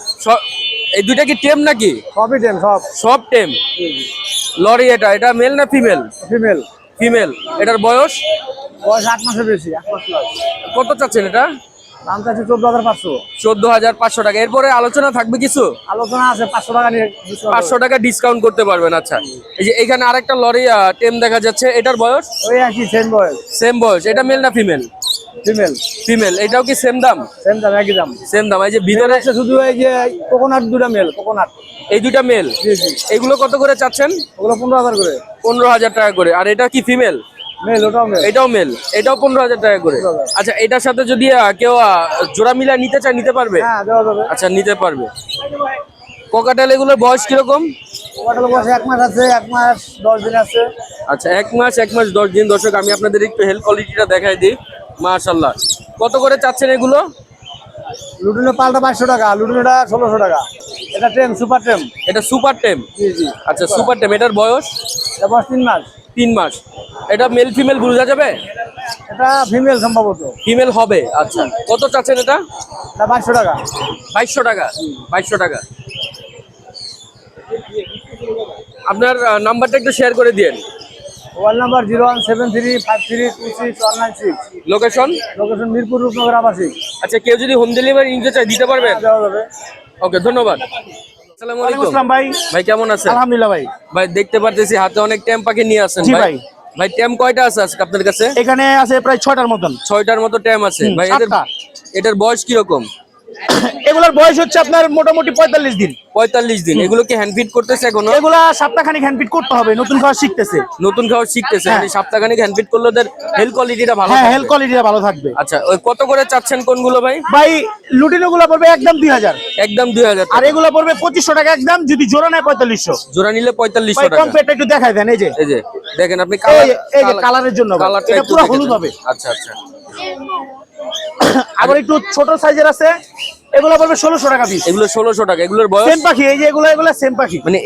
এই দুইটা কি টেম নাকি? সবই টেম, সব সব টেম। লরি এটা মেল না ফিমেল? ফিমেল। ফিমেল। এটার বয়স? বয়স 8 মাসের বেশি, 8 মাস প্লাস। কত চাচ্ছেন এটা? দাম চাচ্ছি 14500। 14500 টাকা। এরপরে আলোচনা থাকবে কিছু? আলোচনা আছে, 500 টাকা নিয়ে 500 টাকা ডিসকাউন্ট করতে পারবেন। আচ্ছা এই যে এখানে আরেকটা লরি টেম দেখা যাচ্ছে, এটার বয়স? ওই একই, সেম বয়স। সেম বয়স। এটা মেল না ফিমেল? ফিমেল। ফিমেল। এটাও কি সেম দাম? সেম দাম, একই দাম। সেম দাম। এই যে ভিতরে আছে শুধু এই যে কোকোনাট, দুটা মেল কোকোনাট। এই দুইটা মেল। জি জি। এগুলো কত করে চাচ্ছেন? ওগুলো 15000 করে। 15000 টাকা করে। আর এটা কি ফিমেল? মেল, ওটাও মেল। এটাও মেল। এটাও 15000 টাকা করে। আচ্ছা এটার সাথে যদি কেউ জোড়া মিলা নিতে চায় নিতে পারবে? হ্যাঁ, দেওয়া যাবে। আচ্ছা নিতে পারবে। ককাটেল এগুলোর বয়স কিরকম? ওটার বয়স 1 মাস আছে, 1 মাস 10 দিন আছে। আচ্ছা 1 মাস 10 দিন। দর্শক আমি আপনাদের একটু হেলথ কোয়ালিটিটা দেখাই দিই। মাশাআল্লাহ। কত করে চাচ্ছেন এগুলো? লুটিনো পাল্টা 500 টাকা, লুটিনোটা 1600 টাকা। এটা টেম, সুপার টেম। এটা সুপার টেম? জি জি। আচ্ছা সুপার টেম। এটার বয়স? এটা বয়স 3 মাস। 3 মাস। এটা মেল ফিমেল বোঝা যাবে? এটা ফিমেল সম্ভবত। ফিমেল হবে। আচ্ছা কত চাচ্ছেন এটা? এটা 2200 টাকা। 2200 টাকা। 2200 টাকা। আপনার নাম্বারটা একটু শেয়ার করে দিন। Mobile number 01735326196। Location? Location Mirpur, Rupnagar আবাসিক। আচ্ছা কেউ যদি হোম ডেলিভারি নিতে চায় দিতে পারবেন? দেওয়া যাবে। ওকে ধন্যবাদ। আসসালামু আলাইকুম ভাই। ভাই কেমন আছেন? আলহামদুলিল্লাহ ভাই। ভাই দেখতে পারতেছি হাতে অনেক ট্যাম পাখি নিয়ে আসেন জি ভাই। ভাই। ভাই ট্যাম কয়টা আছে আজকে আপনার কাছে? এখানে আছে প্রায় 6টার মতন। 6টার মতো ট্যাম আছে ভাই। এটার বয়স কিরকম? এগুলোর বয়স হচ্ছে আপনার মোটামুটি 45 দিন। 45 দিন। এগুলো কি হ্যান্ড ফিট করতেছে এখনো? এগুলা সপ্তাহখানিক হ্যান্ডপিট করতে হবে, নতুন খাওয়া শিখতেছে। নতুন খাবার শিখতেছে। মানে সপ্তাহখানিক হ্যান্ড ফিট করলে ওদের হেলথ কোয়ালিটিটা ভালো হ্যাঁ, থাকবে। হেলথ কোয়ালিটিটা ভালো থাকবে। আচ্ছা ওই কত করে চাচ্ছেন কোনগুলো ভাই? ভাই লুটিনো গুলা পড়বে একদম 2000, একদম 2000 আর এগুলা পড়বে 2500 টাকা একদম, যদি জোড়া নেয় 4500। জোড়া নিলে 4500 ভাই টাকা। কমপ্লিট একটু দেখাই দেন। এই যে এই যে দেখেন আপনি এই যে কালারের জন্য ভাই। কালারটা এটা একটু পুরো দেখে হলুদ দেন। হবে। আচ্ছা আচ্ছা। আবার একটু ছোট সাইজের আছে, এগুলা পড়বে 1600 টাকা পিস। এগুলো 1600 টাকা। এগুলোর বয়স? সেম পাখি, এই যে এগুলা সেম পাখি। মানে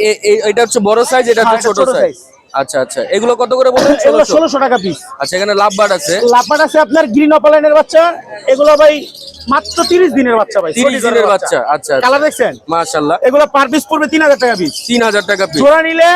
এটা হচ্ছে বড় সাইজ, এটা হচ্ছে ছোট সাইজ। আচ্ছা আচ্ছা, এগুলো কত করে বললেন? এগুলো 1600। 1600 টাকা পিস। আচ্ছা, এখানে লাভবার্ড আছে, লাপাট আছে আপনার গ্রিন অপালাইনের বাচ্চা, এগুলো ভাই মাত্র 30 দিনের বাচ্চা ভাই, 30 দিনের বাচ্চা। আচ্ছা আচ্ছা, কালার দেখছেন? মাশাআল্লাহ। এগুলো পার পিস পড়বে 3000 টাকা পিস। 3000 টাকা পিস। জোড়া নিলে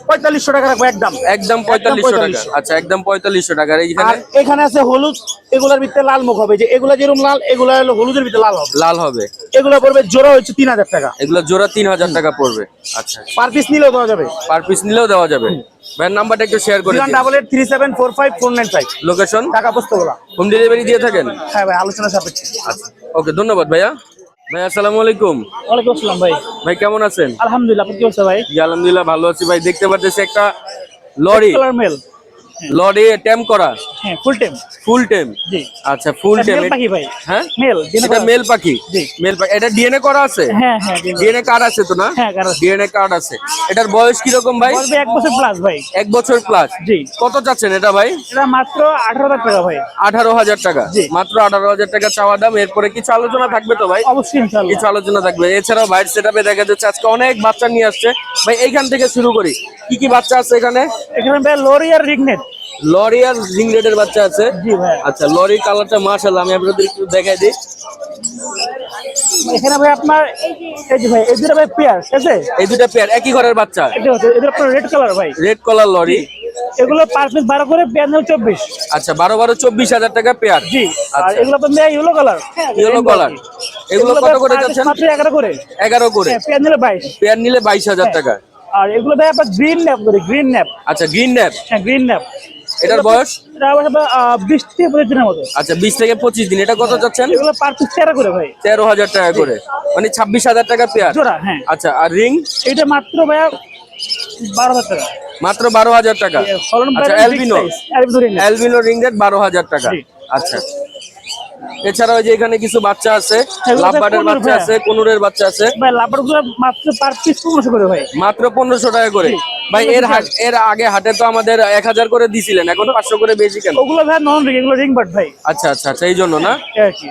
4500 টাকা রাখবো একদম। একদম 4500 টাকা। আচ্ছা, একদম 4500 টাকা। আর আর এইখানে এখানে আছে হলুদ, এগুলোর ভিতরে লাল মুখ হবে, যে এগুলা যেরকম লাল, এগুলা হলো হলুদের ভিতরে লাল হবে। লাল হবে, এগুলো পড়বে জোড়া হচ্ছে 3000 টাকা। এগুলো জোড়া 3000 টাকা পড়বে। আচ্ছা, পার পিস নিলেও দেওয়া যাবে। পার পিস নিলেও দেওয়া যাবে। ভাইয়ের নাম্বারটা একটু শেয়ার করে দিন। 08837454995। লোকেশন, টাকা পোস্তগোলা। হোম ডেলিভারি দিয়ে থাকেন? হ্যাঁ ভাই, আলোচনা সাপেক্ষে। আচ্ছা, ওকে, ধন্যবাদ ভাইয়া। ভাই আসসালামু আলাইকুম। ওয়ালাইকুম আসসালাম ভাই। ভাই কেমন আছেন? আলহামদুলিল্লাহ, আপনি কি অবস্থা ভাই? জি আলহামদুলিল্লাহ ভালো আছি ভাই। দেখতে পাচ্ছি একটা লরি, কালার মেল। লরি টেম করা, হ্যাঁ, ফুল টাইম। ফুল টেম। জি। আচ্ছা, ফুল টেম। মেল পাখি ভাই। হ্যাঁ, মেল। এটা মেল পাখি। জি। মেল পাখি। এটা ডিএনএ করা আছে? হ্যাঁ হ্যাঁ। ডিএনএ কার্ড আছে তো না? হ্যাঁ, কার্ড আছে। ডিএনএ কার্ড আছে। এটার বয়স কি রকম ভাই? বলবে 1 বছর প্লাস ভাই। 1 বছর প্লাস। জি। কত চাচ্ছেন এটা ভাই? এটা মাত্র 18,000 টাকা ভাই। 18,000 টাকা। জি। মাত্র 18,000 টাকা চাওয়া দাম। এরপরে কিছু আলোচনা থাকবে তো ভাই? অবশ্যই ইনশাআল্লাহ। কিছু আলোচনা থাকবে। এছাড়াও ভাইয়ের সেটআপে দেখা যাচ্ছে আজকে অনেক বাচ্চা নিয়ে আসছে ভাই। এইখান থেকে শুরু করি, কি কি বাচ্চা আছে এখানে? এখানে ভাই লরি আর রিগনেট। লরি আর রিংলেটের বাচ্চা আছে। জি ভাই। আচ্ছা, লরি কালারটা মাশাআল্লাহ, আমি আপনাদের একটু দেখাই দিই। এখানে ভাই আপনার এই যে ভাই, এই দুটো ভাই পেয়ার, ঠিক আছে? এই দুটো পেয়ার একই ঘরের বাচ্চা, এটা হচ্ছে এদের আপনার রেড কালার ভাই। রেড কলার লরি। এগুলো পার পিস 12 করে, পেয়ার নেল 24। আচ্ছা, 12 24,000 টাকা পেয়ার। জি। আর আচ্ছা, এগুলো আপনার ইয়েলো কালার। Yellow colour. এগুলো কত করে যাচ্ছেন? মাত্র 11 করে। 11 করে। হ্যাঁ, পেয়ার নিলে 22। পেয়ার নিলে 22,000 টাকা। আর এগুলো ভাই আপনার গ্রিন ন্যাপ করে, গ্রিন ন্যাপ। আচ্ছা, গ্রিন ন্যাপ। হ্যাঁ, গ্রিন ন্যাপ। এটার বয়স? এটা আবার 20 থেকে 25 দিনের মতো। আচ্ছা, 20 থেকে 25 দিন। এটা কত যাচ্ছেন? এগুলো পার পিস 13 করে ভাই। 13,000 টাকা করে, মানে 26,000 টাকা পেয়ার। জোড়া, হ্যাঁ। আচ্ছা, আর রিং? এটা মাত্র ভাই 12,000 টাকা। মাত্র 12,000 টাকা। আচ্ছা, অ্যালবিনো, অ্যালবিনো রিংগেট 12,000 টাকা। জি। আচ্ছা, এছাড়াও যে এখানে কিছু বাচ্চা আছে, এগুলো লাভবার্ডের কোনুর বাচ্চা ভাইয়া। আছে, কোনুরের বাচ্চা আছে, ভাই লাভার গুলো মাত্র পার পিস 1500 করে ভাই। মাত্র 1500 টাকা করে। জি। ভাই এর আগে হাটে তো আমাদের 1000 করে দিছিলেন, এখন 500 করে বেশি কেন? ওগুলো ভাই নন রিং, এগুলো রিং বাট ভাই। আচ্ছা আচ্ছা আচ্ছা, এই জন্য না? এই আর কি।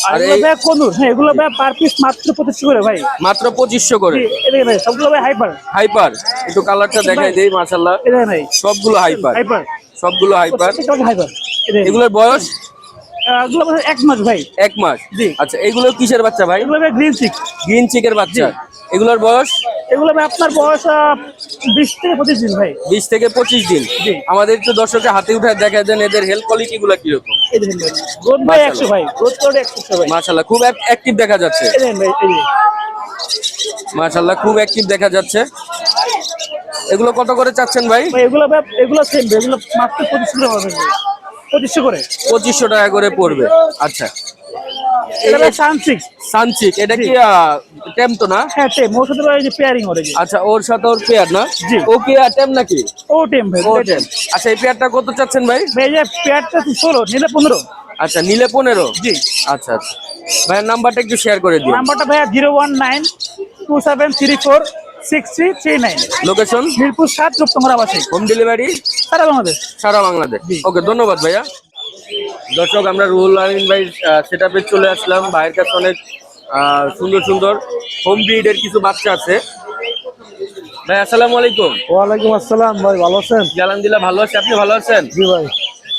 আর আর এগুলো এই- ভাই কোনুর, হ্যাঁ, এগুলো ভাই পার পিস মাত্র 2500 করে ভাই। মাত্র 2500 করে। জি, এটাই ভাই, সবগুলো ভাই হাইপার। হাইপার, একটু কালারটা দেখাই দেই। মাশাআল্লাহ, এটাই ভাই সবগুলো হাইপার, হাইপার। সবগুলো হাইপার। প্রত্যেকটা হাইপার। এটাই। এগুলোর বয়স? এগুলো ভাই 1 মাস ভাই। 1 মাস। জি। আচ্ছা, এগুলো কিসের বাচ্চা ভাই? এগুলো ভাই গ্রিন চিক। গ্রিন চিকের বাচ্চা। এগুলোর বয়স? এগুলো ভাই আপনার বয়স 20 থেকে 25 দিন ভাই। 20 থেকে 25 দিন। জি। আমাদের একটু দর্শকের হাতে উঠে দেখা দেন এদের হেলথ কোয়ালিটি গুলো কিরকম। এই দেখেন ভাই, গ্রোথ ভাই 100 ভাই, গ্রোথ করে 100 ভাই। মাশাআল্লাহ, খুব অ্যাক্টিভ দেখা যাচ্ছে। এই দেখেন ভাই, এই যে। মাশাআল্লাহ, খুব অ্যাক্টিভ দেখা যাচ্ছে। এগুলো কত করে চাচ্ছেন ভাই? ভাই এগুলো ভাই, এগুলো সেম ভাই, এগুলো মাত্র 2500 করে হবে ভাই। 2500 করে। 2500 টাকা করে পড়বে। আচ্ছা, এটা ভাই সানসিক। সানচিক, এটা কি টেম তো না? হ্যাঁ, টেম। ওর সাথে ভাই এই যে পেয়ারিং ওরে যে। আচ্ছা, ওর সাথে ওর পেয়ার না? জি। ও কি টেম নাকি? ও টেম ভাই। ও টেম। আচ্ছা, এই পেয়ারটা কত চাচ্ছেন ভাই? ভাই এই যে পেয়ারটা 16, নিলে 15। আচ্ছা, নিলে 15। জি। আচ্ছা আচ্ছা, ভাইয়ের নাম্বারটা একটু শেয়ার করে দিন। নাম্বারটা ভাই 01927346339। লোকেশন? মিরপুর 7, রূপতঙ্গর আবাসিক। হোম ডেলিভারি সারা বাংলাদেশ। সারা বাংলাদেশ। ওকে, ধন্যবাদ ভাইয়া। দর্শক, আমরা রুহুল আমিন ভাই সেটআপে চলে আসলাম। ভাইয়ের কাছে অনেক সুন্দর সুন্দর হোম ব্রিডের কিছু বাচ্চা আছে। ভাই আসসালামু আলাইকুম। ওয়ালাইকুম আসসালাম ভাই, ভালো আছেন? জি আলহামদুলিল্লাহ ভালো আছি, আপনি ভালো আছেন? জি ভাই।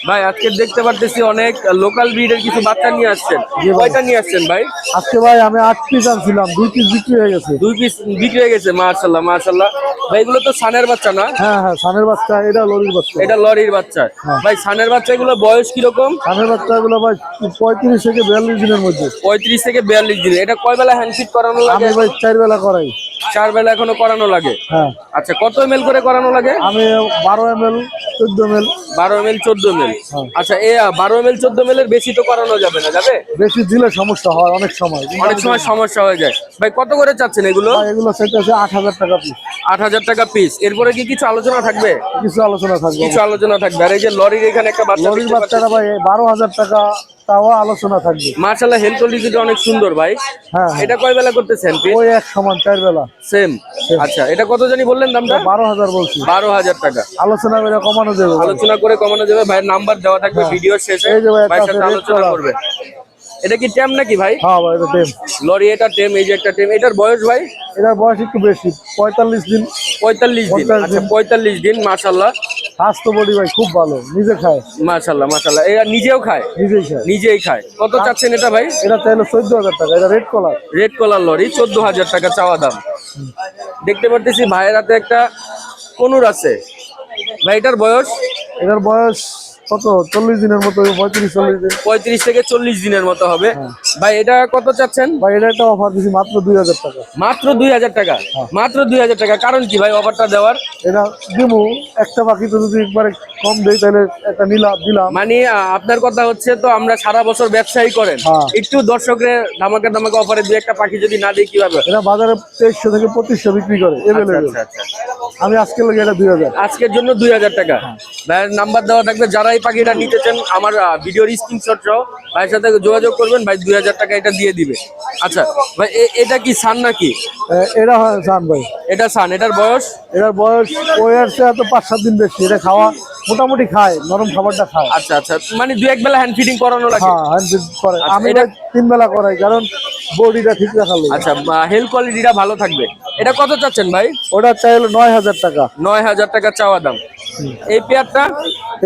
ভাই আজকে দেখতে পারতেছি অনেক লোকাল ব্রিডের কিছু বাচ্চা নিয়ে আসছেন। জি ভাই। কয়টা নিয়ে আসছেন ভাই? আজকে ভাই আমি 8 পিস আনছিলাম, 2 পিস বিক্রি হয়ে গেছে। 2 পিস বিক্রি হয়ে গেছে। মাশাআল্লাহ মাশাআল্লাহ। ভাই এগুলো তো সানের বাচ্চা না? হ্যাঁ হ্যাঁ, সানের বাচ্চা, এটা লরির বাচ্চা। এটা লরির বাচ্চা। হ্যাঁ। ভাই সানের বাচ্চা এগুলো বয়স কিরকম? সানের বাচ্চাগুলো ভাই 35 থেকে 42 দিনের মধ্যে। 35 থেকে 42 দিন। এটা কয় বেলা হ্যান্ডফিট করানো লাগে? আমি ভাই 4 বেলা করাই। 4 বেলা এখনো করানো লাগে। হ্যাঁ, আচ্ছা, কত এমএল করে করানো লাগে? আমি 12 ml 14 ml। 12 ML 14 ML. হ্যাঁ। আচ্ছা, 12 এমএল 14 এমএল এর বেশি তো করানো যাবে না, যাবে? বেশি দিলে সমস্যা হয় অনেক সময়। অনেক সময় সমস্যা হয়ে যায়। ভাই কত করে চাচ্ছেন এগুলো? ভাই এগুলো সেট আছে 8000 টাকা পিস। 8000 টাকা পিস। এরপরে কি কিছু আলোচনা থাকবে? কিছু আলোচনা থাকবে। কিছু আলোচনা থাকবে। আর এই যে লরির এখানে একটা বাচ্চা লরির দেখতে বাচ্চাটা ভাই 12000 টাকা, তাও আলোচনা থাকবে। মাশাআল্লাহ, হেলথ কোয়ালিটিটা অনেক সুন্দর ভাই। হ্যাঁ হ্যাঁ। এটা কয় বেলা করতেছেন পিস? ওই এক সমান 4 বেলা। সেম। আচ্ছা, এটা কত জানি বললেন দামটা? 12000 বলছি। 12000 টাকা। আলোচনা করে কমানো যাবে ভাই। আলোচনা করে কমানো যাবে। ভাইয়ের নাম্বার দেওয়া থাকবে হ্যাঁ। ভিডিও শেষে, এই যে ভাই একটা ভাইয়ের সাথে আছে red আলোচনা color। করবে। এটা কি টেম নাকি ভাই? হ্যাঁ ভাই, এটা টেম। লরি এটা টেম, এই যে একটা টেম। এটার বয়স ভাই? এটার বয়স একটু বেশি, 45 দিন। 45 দিন। 45 আচ্ছা দিন। 45 দিন, মাশাআল্লাহ। স্বাস্থ্য বডি ভাই খুব ভালো, নিজে খায়। মাশাআল্লাহ মাশাআল্লাহ। এরা নিজেও খায়? নিজেই খায়। নিজেই খায়। কত চাচ্ছেন এটা ভাই? এটা চাইলো 14,000 টাকা। এটা রেড কলার। রেড কলার লরি, 14,000 টাকা চাওয়া দাম। দেখতে পারতেছি ভাইয়ের হাতে একটা কনুর আছে। ভাই এটার বয়স? এটার বয়স কত, 40 দিনের মতো, 35-40 দিন। 35 থেকে 40 দিনের মতো হবে। ভাই এটা কত চাচ্ছেন? ভাই এটা একটা অফার দিছি মাত্র 2,000 টাকা। মাত্র 2,000 টাকা? মাত্র 2,000 টাকা। কারণ কি ভাই অফারটা দেওয়ার? এটা দিমু, একটা বাকি তো যদি একবারে কম দেই তাহলে একটা দিলাম। মানে আপনার কথা হচ্ছে তো আমরা সারা বছর ব্যবসায়ী করেন, হ্যাঁ। একটু দর্শকদের ধামাকা ধামাকা অফারে দুই একটা পাখি যদি না দিই কিভাবে? এটা বাজারে 2300 থেকে 2500 বিক্রি করে আচ্ছা, এভেলেবেল। আচ্ছা, আচ্ছা। আমি আজকে লাগে এটা 2,000। আজকের জন্য 2,000 টাকা। ভাইয়ের নাম্বার দেওয়া থাকবে, যারা এই পাখিটা নিতে চান আমার ভিডিওর স্ক্রিনশট সহ ভাইয়ের সাথে যোগাযোগ করবেন, ভাই 2,000 টাকা এটা দিয়ে দিবে। আচ্ছা ভাই এটা কি সান নাকি? এটা হয় জান ভাই। এটা সান। এটার বয়স? এটার বয়স ওয়ার চেয়ে তো 5-7 দিন বেশি। এটা খাওয়া মোটামুটি খায়, নরম খাবারটা খায়। আচ্ছা আচ্ছা, মানে দুই এক বেলা হ্যান্ড ফিডিং করানো লাগে? হ্যাঁ, হ্যান্ড ফিড করে। আচ্ছা, আমি এটা 3 বেলা করাই, কারণ বডিটা ঠিক রাখার লাগে। আচ্ছা, হেলথ কোয়ালিটিটা ভালো থাকবে। এটা কত চাচ্ছেন ভাই? ওটা চাইলো 9,000 টাকা। 9,000 টাকা চাওয়া দাম। এই পেয়ারটা?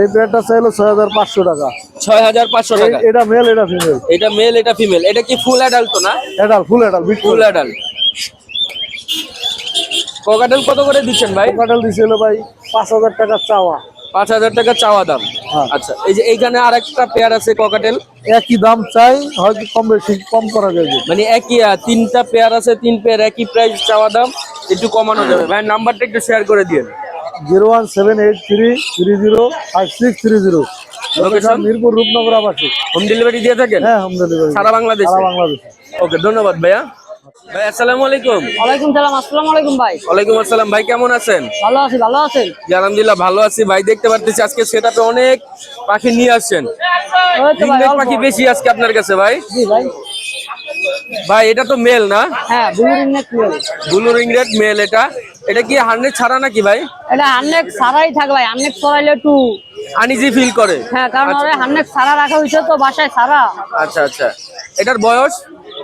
এই পেয়ারটা চাইলো 6,500 টাকা। 6,500 টাকা। এটা মেল, এটা ফিমেল। এটা মেল, এটা ফিমেল। এটা কি ফুল অ্যাডাল্ট তো না? Full adult, full adult. Cockatiel কত করে দিচ্ছেন ভাই? কোকাটেল দিছিল ভাই 5,000 টাকা চাওয়া। 5,000 টাকা চাওয়া দাম। হ্যাঁ। আচ্ছা, এই যে এইখানে আরেকটা পেয়ার আছে কোকাটেল। একই দাম চাই, হয়তো কম বেশি কম করা যাবে। মানে একই তিনটা পেয়ার আছে, 3 পেয়ার একই প্রাইস চাওয়া দাম, একটু কমানো যাবে। ভাই নাম্বারটা একটু শেয়ার করে দিন। 01783305630। লোকেশন মিরপুর রূপনগর আবাসিক। হোম ডেলিভারি দিয়ে থাকেন? হ্যাঁ, হোম ডেলিভারি সারা বাংলাদেশে? সারা বাংলাদেশে। ওকে, ধন্যবাদ ভাইয়া। ভাই আসসালামু আলাইকুম। ওয়ালাইকুম সালাম। আসসালামু আলাইকুম ভাই। ওয়ালাইকুম আসসালাম। ভাই কেমন আছেন? ভালো আছি, ভালো আছেন? জি, আলহামদুলিল্লাহ ভালো আছি। ভাই দেখতে পারতেছি আজকে সেটআপে অনেক পাখি নিয়ে আসছেন। ওই তো ভাই, রিংনেক অল্প। পাখি বেশি আজকে আপনার কাছে ভাই? জি ভাই। ভাই এটা তো মেল না? হ্যাঁ, blue ringneck male. Blue ringneck male. এটা কি 100 ছাড়া নাকি ভাই? এটা 100 ছাড়াই থাকে ভাই। 100 ছড়াইলে একটু আনইজি ফিল করে? হ্যাঁ, কারণ ওরে 100 ছাড়া রাখা হয়েছে তো বাসায় ছাড়া। আচ্ছা আচ্ছা। এটার বয়স?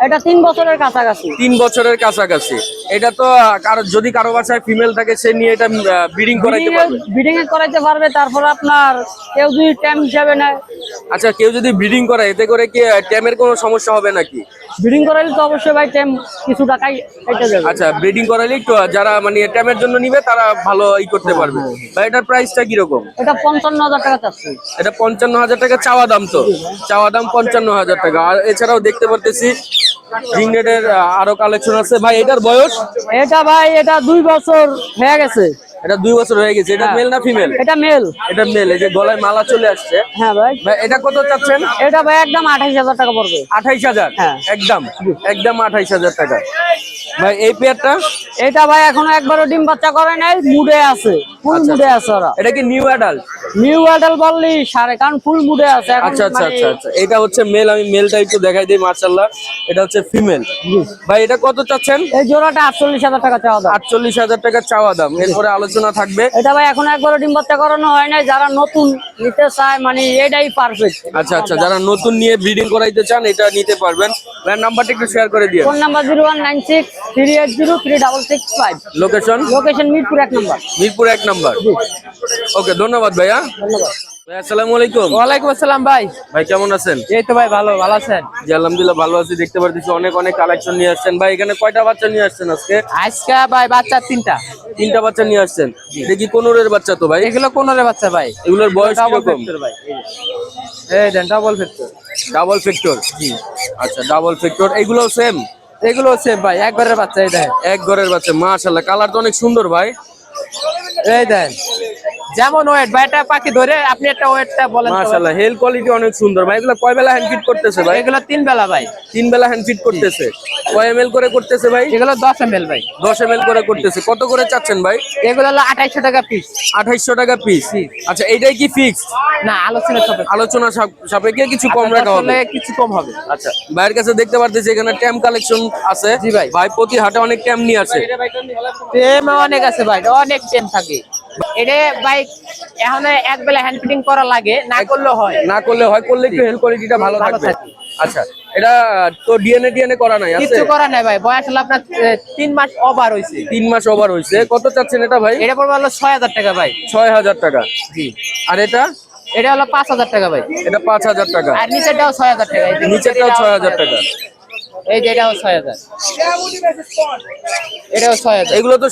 এটা 3 বছরের কাছাকাছি। 3 বছরের কাছাকাছি। এটা তো যদি কারো বাসায় ফিমেল থাকে সে নিয়ে এটা ব্রিডিং করাইতে পারবে? ব্রিডিং এ করাইতে পারবে। তারপর আপনার কেউ যদি টাইম হিসাবে নেয়। আচ্ছা, কেউ যদি ব্রিডিং করে এতে করে কি ট্যামের কোনো সমস্যা হবে নাকি? ব্রিডিং করাইলে তো অবশ্যই ভাই টাইম কিছু টাকাই কেটে যাবে। আচ্ছা, ব্রিডিং করাইলে একটু যারা মানে ট্যামের জন্য নিবে তারা ভালো করতে পারবে। ভাই এটার প্রাইসটা কি রকম? এটা 55,000 টাকা চাচ্ছি। এটা 55,000 টাকা চাওয়া দাম। তো চাওয়া দাম 55,000 টাকা। আর এছাড়াও দেখতে পারতেছি রিংনেটের আরো কালেকশন আছে। ভাই এটার বয়স? এটা ভাই এটা 2 বছর হয়ে গেছে। এটা 2 বছর হয়ে গেছে। এটা মেল না ফিমেল? এটা মেল। এটা মেল। এই যে গলায় মালা চলে আসছে। হ্যাঁ ভাই। ভাই এটা কত চাচ্ছেন? এটা ভাই একদম 28,000 টাকা পড়বে। 28,000? হ্যাঁ। একদম একদম 28,000 টাকা। ভাই এই পেয়ারটা? এটা ভাই এখনো একবারও ডিম বাচ্চা করে নাই, মুডে আছে, ফুল মুডে আছে ওরা। এটা কি নিউ অ্যাডাল্ট? নিউ অ্যাডাল বললি সারে, কারণ ফুল মুডে আছে এখন। আচ্ছা আচ্ছা মানে আচ্ছা আচ্ছা। এটা হচ্ছে মেল। আমি মেলটা একটু দেখাই দিই। মাশাআল্লাহ, এটা হচ্ছে ফিমেল। ভাই এটা কত চাচ্ছেন? এই জোড়াটা 48,000 টাকা চাওয়া দাম। 48,000 টাকা চাওয়া দাম। এরপরে আলোচনা থাকবে। এটা ভাই এখন একবারও ডিম বাচ্চা করানো হয় নাই। যারা নতুন নিতে চায় মানে এটাই পারফেক্ট। আচ্ছা আচ্ছা, যারা নতুন নিয়ে ব্রিডিং করাইতে চান এটা নিতে পারবেন। ভাই নাম্বারটা একটু শেয়ার করে দিন। Phone number 0196380365। Location? Location Mirpur 1 নম্বর। মিরপুর 1 নাম্বার। ওকে, ধন্যবাদ ভাইয়া। ধন্যবাদ। ভাই আসসালামু আলাইকুম। ওয়ালাইকুম আসসালাম ভাই। ভাই কেমন আছেন? এই তো ভাই ভালো, ভালো আছেন? জি আলহামদুলিল্লাহ ভালো আছি। দেখতে পারতেছি অনেক অনেক কালেকশন নিয়ে আসছেন। ভাই এখানে কয়টা বাচ্চা নিয়ে আসছেন আজকে? আজকে ভাই বাচ্চা 3টা। 3টা বাচ্চা নিয়ে আসছেন। এটা কি কোনোরের বাচ্চা তো ভাই? এগুলো কোনরে বাচ্চা ভাই? এগুলোর বয়স কিরকম? ভাই এই দেন ডাবল ফ্যাক্টর। Double factor? জি। আচ্ছা, ডাবল ফ্যাক্টর। এগুলো সেম? এগুলো সেম ভাই, এক ঘরের বাচ্চা। এই দেখেন, এক ঘরের বাচ্চা। মাশাআল্লাহ, কালার তো অনেক সুন্দর ভাই। এই দেখেন যেমন ওয়েট ভাই, এটা পাখি ধরে আপনি একটা ওয়েটটা বলেন তো ভাই। মাশাআল্লাহ, হেল কোয়ালিটি অনেক সুন্দর ভাই। এগুলো কয় বেলা হ্যান্ড ফিট করতেছে ভাই? এগুলো 3 বেলা ভাই। 3 বেলা হ্যান্ড ফিট করতেছে। কয় এমএল করে করতেছে ভাই? এগুলো 10 ml ভাই। 10 এমএল করে করতেছে। কত করে চাচ্ছেন ভাই? এগুলো হলো 2800 টাকা পিস। 2800 টাকা পিস। আচ্ছা, এইটাই কি ফিক্স? না, আলোচনা হবে। আলোচনা সাপেক্ষে কিছু কম রাখা হবে? কিছু কম হবে। আচ্ছা, ভাইয়ের কাছে দেখতে পারতেছি এখানে ট্যাম কালেকশন আছে। জি ভাই। ভাই প্রতি হাটে অনেক ট্যাম নিয়ে আসে। টেম অনেক আছে ভাই, অনেক টেম থাকে। এটা ভাই এখন এক বেলা হ্যান্ড ফিটিং করা লাগে, না করলে হয়। না করলে হয়, করলে একটু হেল কোয়ালিটিটা ভালো ভালো থাকবে। থাকে। আচ্ছা, এটা তো ডিএনএ করা নাই আছে? কিছু করা নাই ভাই, বয়স হলো আপনার 3 মাস ওভার হয়েছে। 3 মাস ওভার হয়েছে। কত চাচ্ছেন এটা ভাই? এটা পড়বে হলো 6000 টাকা ভাই। 6000 টাকা। জি। আর এটা? এটা হলো 5000 টাকা ভাই। এটা 5000 টাকা। আর নিচেরটাও 6000 টাকা। এই যে নিচেরটাও 6000 টাকা। এই যে এটাও 6000। এটাও 6000। এগুলো তো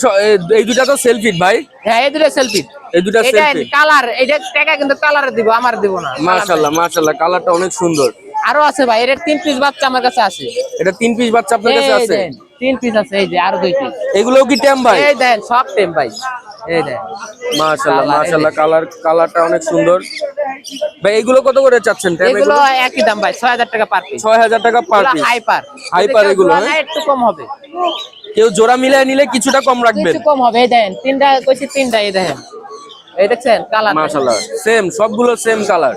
এই দুটা তো সেলফি ভাই। হ্যাঁ, এই দুটো সেলফি। এই দুটা এটা সেলফি। কালার, এটা টাকা কিন্তু কালারে দিব, আমার দিব না। মাশাআল্লাহ মাশাআল্লাহ, কালারটা অনেক সুন্দর। আরো আছে ভাই, এর 3 পিস বাচ্চা আমার কাছে আছে। এটা 3 পিস বাচ্চা আপনার কাছে আছে? 3 পিস আছে, এই যে আরো 2 পিস। এগুলোও কি টেম ভাই? এই দেন সব টেম ভাই। এই দেন মাশাআল্লাহ মাশাআল্লাহ, কালারটা অনেক সুন্দর। ভাই এগুলো কত করে চাচ্ছেন টেম? এগুলো একই দাম ভাই, 6000 টাকা পার পিস। 6000 টাকা পার পিস। হাইপার এগুলো, হ্যাঁ? একটু কম হবে। কেউ জোড়া মিলিয়ে নিলে কিছুটা কম রাখবেন। কিছু কম হবে। এই দেন তিনটা কইছি, তিনটা এই দেখেন। এই দেখছেন কালার? মাশাআল্লাহ, সেম, সবগুলো সেম কালার।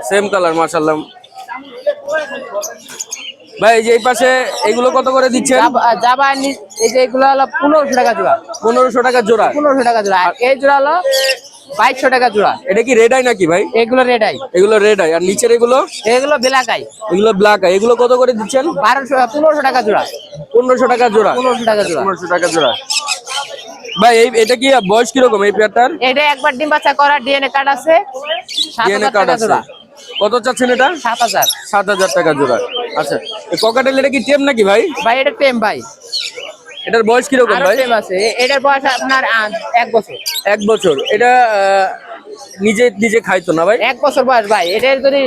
সেম কালার মাশাআল্লাহ। ভাই এই যে এই পাশে এগুলো কত করে দিচ্ছেন? জাবা এই যে এগুলো হলো 1500 টাকা জোড়া। 1500 টাকা জোড়া। 1500 টাকা জোড়া। আর এই জোড়া হলো 2200 টাকা জোড়া। এটা কি রেড আই নাকি ভাই? এগুলো রেড আই। এগুলো রেড আই। আর নিচের এগুলো? এগুলো ব্ল্যাক আই। এগুলো ব্ল্যাক আই। এগুলো কত করে দিচ্ছেন? 1500 টাকা জোড়া। 1500 টাকা জোড়া। 1500 টাকা জোড়া। 1500 টাকা জোড়া। ভাই এটা কি বয়স কিরকম এই পেয়ারটার? এটা একবার ডিম বাচ্চা করা, ডিএনএ কার্ড আছে। ডিএনএ 7000 কার্ড টাকা আছে। জোড়া। কত চাচ্ছেন এটা? 7000। 7000 টাকা জোড়া। আচ্ছা, এই ককাটেল এটা কি টেম নাকি ভাই? ভাই এটা টেম ভাই। এটার বয়স কিরকম আরো ভাই? টেম আছে। এটার বয়স আপনার 1 বছর। 1 বছর। এটা নিজে খাইতো না ভাই? 1 বছর বয়স ভাই। এটার যদি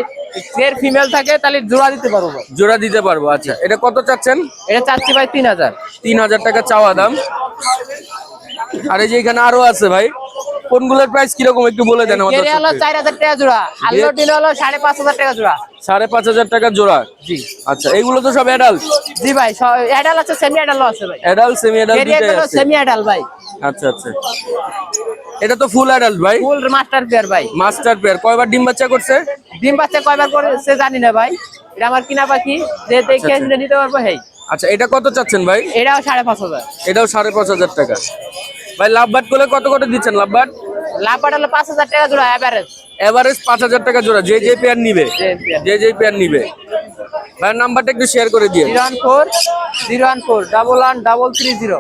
ফের ফিমেল থাকে তাহলে জোড়া দিতে পারবো ভাই। জোড়া দিতে পারবো। আচ্ছা, এটা কত চাচ্ছেন? এটা চাচ্ছি ভাই 3000। 3000 টাকা চাওয়া দাম। আর এই যে এখানে আরো আছে ভাই, কোনগুলোর প্রাইস কিরকম একটু বলে দেন আমাদের। এর হলো 4000 টাকা জোড়া। আল্লোটিন হলো 5500 টাকা জোড়া। 5500 টাকা জোড়া। জি। আচ্ছা, এইগুলো তো সব অ্যাডাল্ট? জি ভাই, অ্যাডাল আছে, সেমি অ্যাডালও আছে ভাই। অ্যাডাল্ট সেমি অ্যাডাল্ট দুটোই এরিয়াগুলো আছে। সেমি অ্যাডাল ভাই। আচ্ছা আচ্ছা, এটা তো ফুল অ্যাডাল্ট ভাই। ফুল মাস্টার পেয়ার ভাই। Master pair. কয়বার ডিম বাচ্চা করছে? ডিম বাচ্চা কয়বার করেছে জানি না ভাই। এটা আমার কিনা পাখি, যে দেখে আচ্ছা। নিতে পারবো। হেই, আচ্ছা, এটা কত চাচ্ছেন ভাই? এটাও 5500। এটাও 5500 টাকা। ভাই লাভবাট করলে কত করে দিচ্ছেন লাভবাট? লাভবাট হলো 5000 টাকা জোড়া এভারেজ। এভারেজ 5000 টাকা জোড়া। যে পেয়ার নিবে, যে পেয়ার নিবে। ভাইয়ের নাম্বারটা একটু শেয়ার করে দিয়ে। 014011330।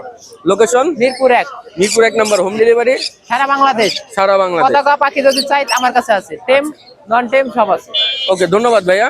লোকেশন? মিরপুর 1। মিরপুর 1 নম্বর। হোম ডেলিভারি সারা বাংলাদেশ। সারা বাংলাদেশ। পতাকা পাখি যদি চাই আমার কাছে আছে, টেম নন টেম সব আছে। ওকে, ধন্যবাদ ভাইয়া।